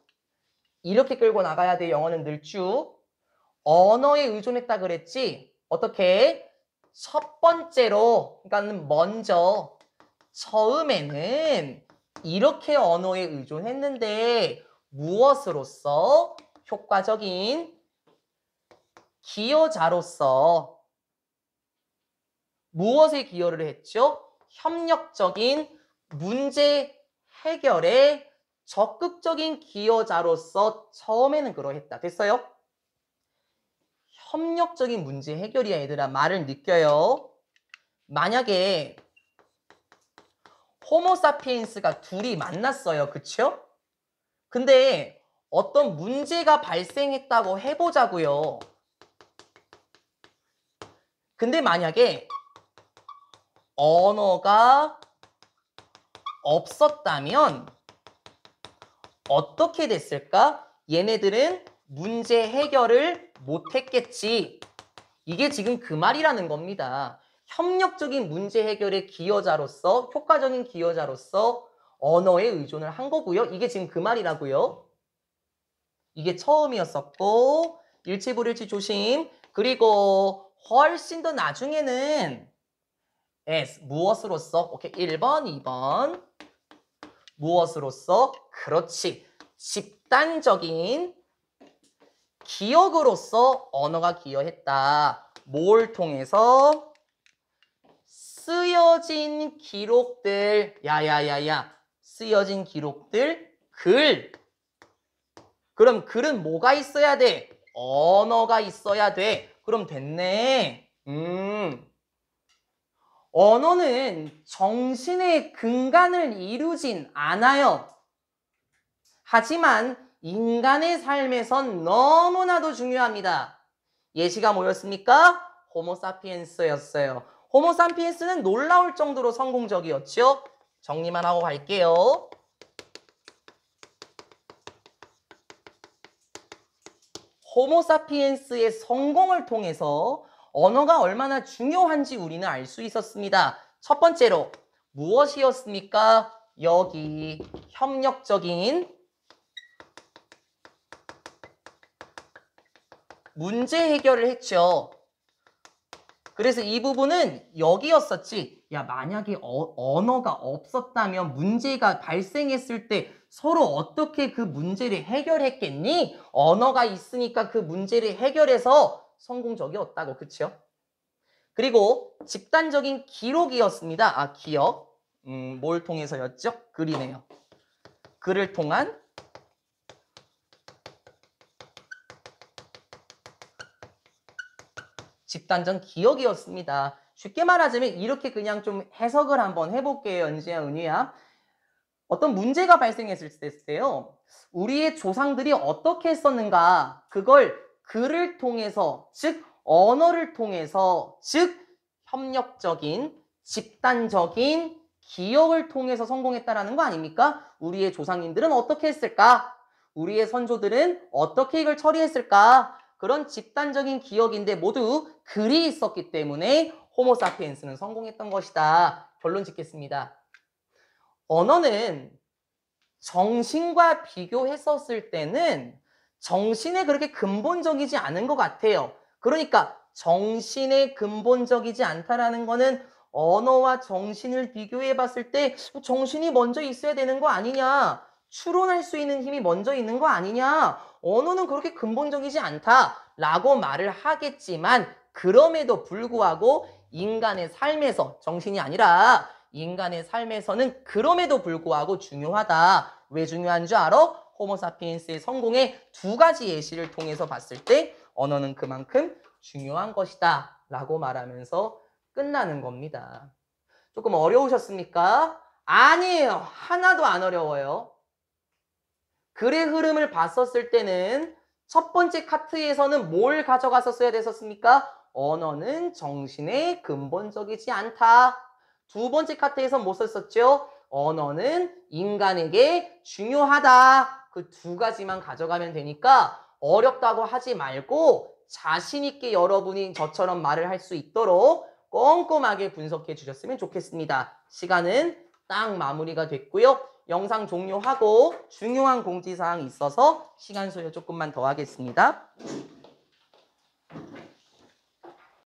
이렇게 끌고 나가야 돼. 영어는 늘 쭉. 언어에 의존했다 그랬지? 어떻게? 첫 번째로, 그러니까 먼저 처음에는 이렇게 언어에 의존했는데 무엇으로서? 효과적인 기여자로서 무엇에 기여를 했죠? 협력적인 문제 해결에 적극적인 기여자로서 처음에는 그러했다. 됐어요? 협력적인 문제 해결이야 얘들아. 말을 느껴요. 만약에 호모사피엔스가 둘이 만났어요. 그쵸? 근데 어떤 문제가 발생했다고 해보자고요. 근데 만약에 언어가 없었다면 어떻게 됐을까? 얘네들은 문제 해결을 못했겠지. 이게 지금 그 말이라는 겁니다. 협력적인 문제 해결의 기여자로서, 효과적인 기여자로서 언어에 의존을 한 거고요. 이게 지금 그 말이라고요. 이게 처음이었었고, 일치불일치 조심. 그리고 훨씬 더 나중에는 S, 무엇으로써? 오케이, 1번, 2번. 무엇으로써? 그렇지. 집단적인 기억으로서 언어가 기여했다. 뭘 통해서? 쓰여진 기록들. 야야야야. 쓰여진 기록들. 글. 그럼 글은 뭐가 있어야 돼? 언어가 있어야 돼. 그럼 됐네. 언어는 정신의 근간을 이루진 않아요. 하지만 인간의 삶에선 너무나도 중요합니다. 예시가 뭐였습니까? 호모사피엔스였어요. 호모사피엔스는 놀라울 정도로 성공적이었죠? 정리만 하고 갈게요. 호모사피엔스의 성공을 통해서 언어가 얼마나 중요한지 우리는 알 수 있었습니다. 첫 번째로 무엇이었습니까? 여기 협력적인 문제 해결을 했죠. 그래서 이 부분은 여기였었지. 야, 만약에 언어가 없었다면 문제가 발생했을 때 서로 어떻게 그 문제를 해결했겠니? 언어가 있으니까 그 문제를 해결해서 성공적이었다고. 그쵸? 그리고 집단적인 기록이었습니다. 아, 기억. 뭘 통해서였죠? 글이네요. 글을 통한 집단적 기억이었습니다. 쉽게 말하자면 이렇게 그냥 좀 해석을 한번 해볼게요. 연지야, 은유야. 어떤 문제가 발생했을 때요. 우리의 조상들이 어떻게 했었는가? 그걸 글을 통해서, 즉 언어를 통해서, 즉 협력적인, 집단적인 기억을 통해서 성공했다라는 거 아닙니까? 우리의 조상님들은 어떻게 했을까? 우리의 선조들은 어떻게 이걸 처리했을까? 그런 집단적인 기억인데 모두 글이 있었기 때문에 호모사피엔스는 성공했던 것이다. 결론 짓겠습니다. 언어는 정신과 비교했었을 때는 정신에 그렇게 근본적이지 않은 것 같아요. 그러니까 정신에 근본적이지 않다라는 거는 언어와 정신을 비교해 봤을 때 정신이 먼저 있어야 되는 거 아니냐? 추론할 수 있는 힘이 먼저 있는 거 아니냐? 언어는 그렇게 근본적이지 않다라고 말을 하겠지만 그럼에도 불구하고 인간의 삶에서 정신이 아니라 인간의 삶에서는 그럼에도 불구하고 중요하다. 왜 중요한 줄 알아? 호모사피엔스의 성공의 두 가지 예시를 통해서 봤을 때 언어는 그만큼 중요한 것이다 라고 말하면서 끝나는 겁니다. 조금 어려우셨습니까? 아니에요. 하나도 안 어려워요. 글의 흐름을 봤었을 때는 첫 번째 카트에서는 뭘 가져갔었어야 됐었습니까? 언어는 정신에 근본적이지 않다. 두 번째 카트에서 뭐 썼었죠? 언어는 인간에게 중요하다. 그 두 가지만 가져가면 되니까 어렵다고 하지 말고 자신 있게 여러분이 저처럼 말을 할 수 있도록 꼼꼼하게 분석해 주셨으면 좋겠습니다. 시간은 딱 마무리가 됐고요. 영상 종료하고 중요한 공지사항이 있어서 시간 소요 조금만 더 하겠습니다.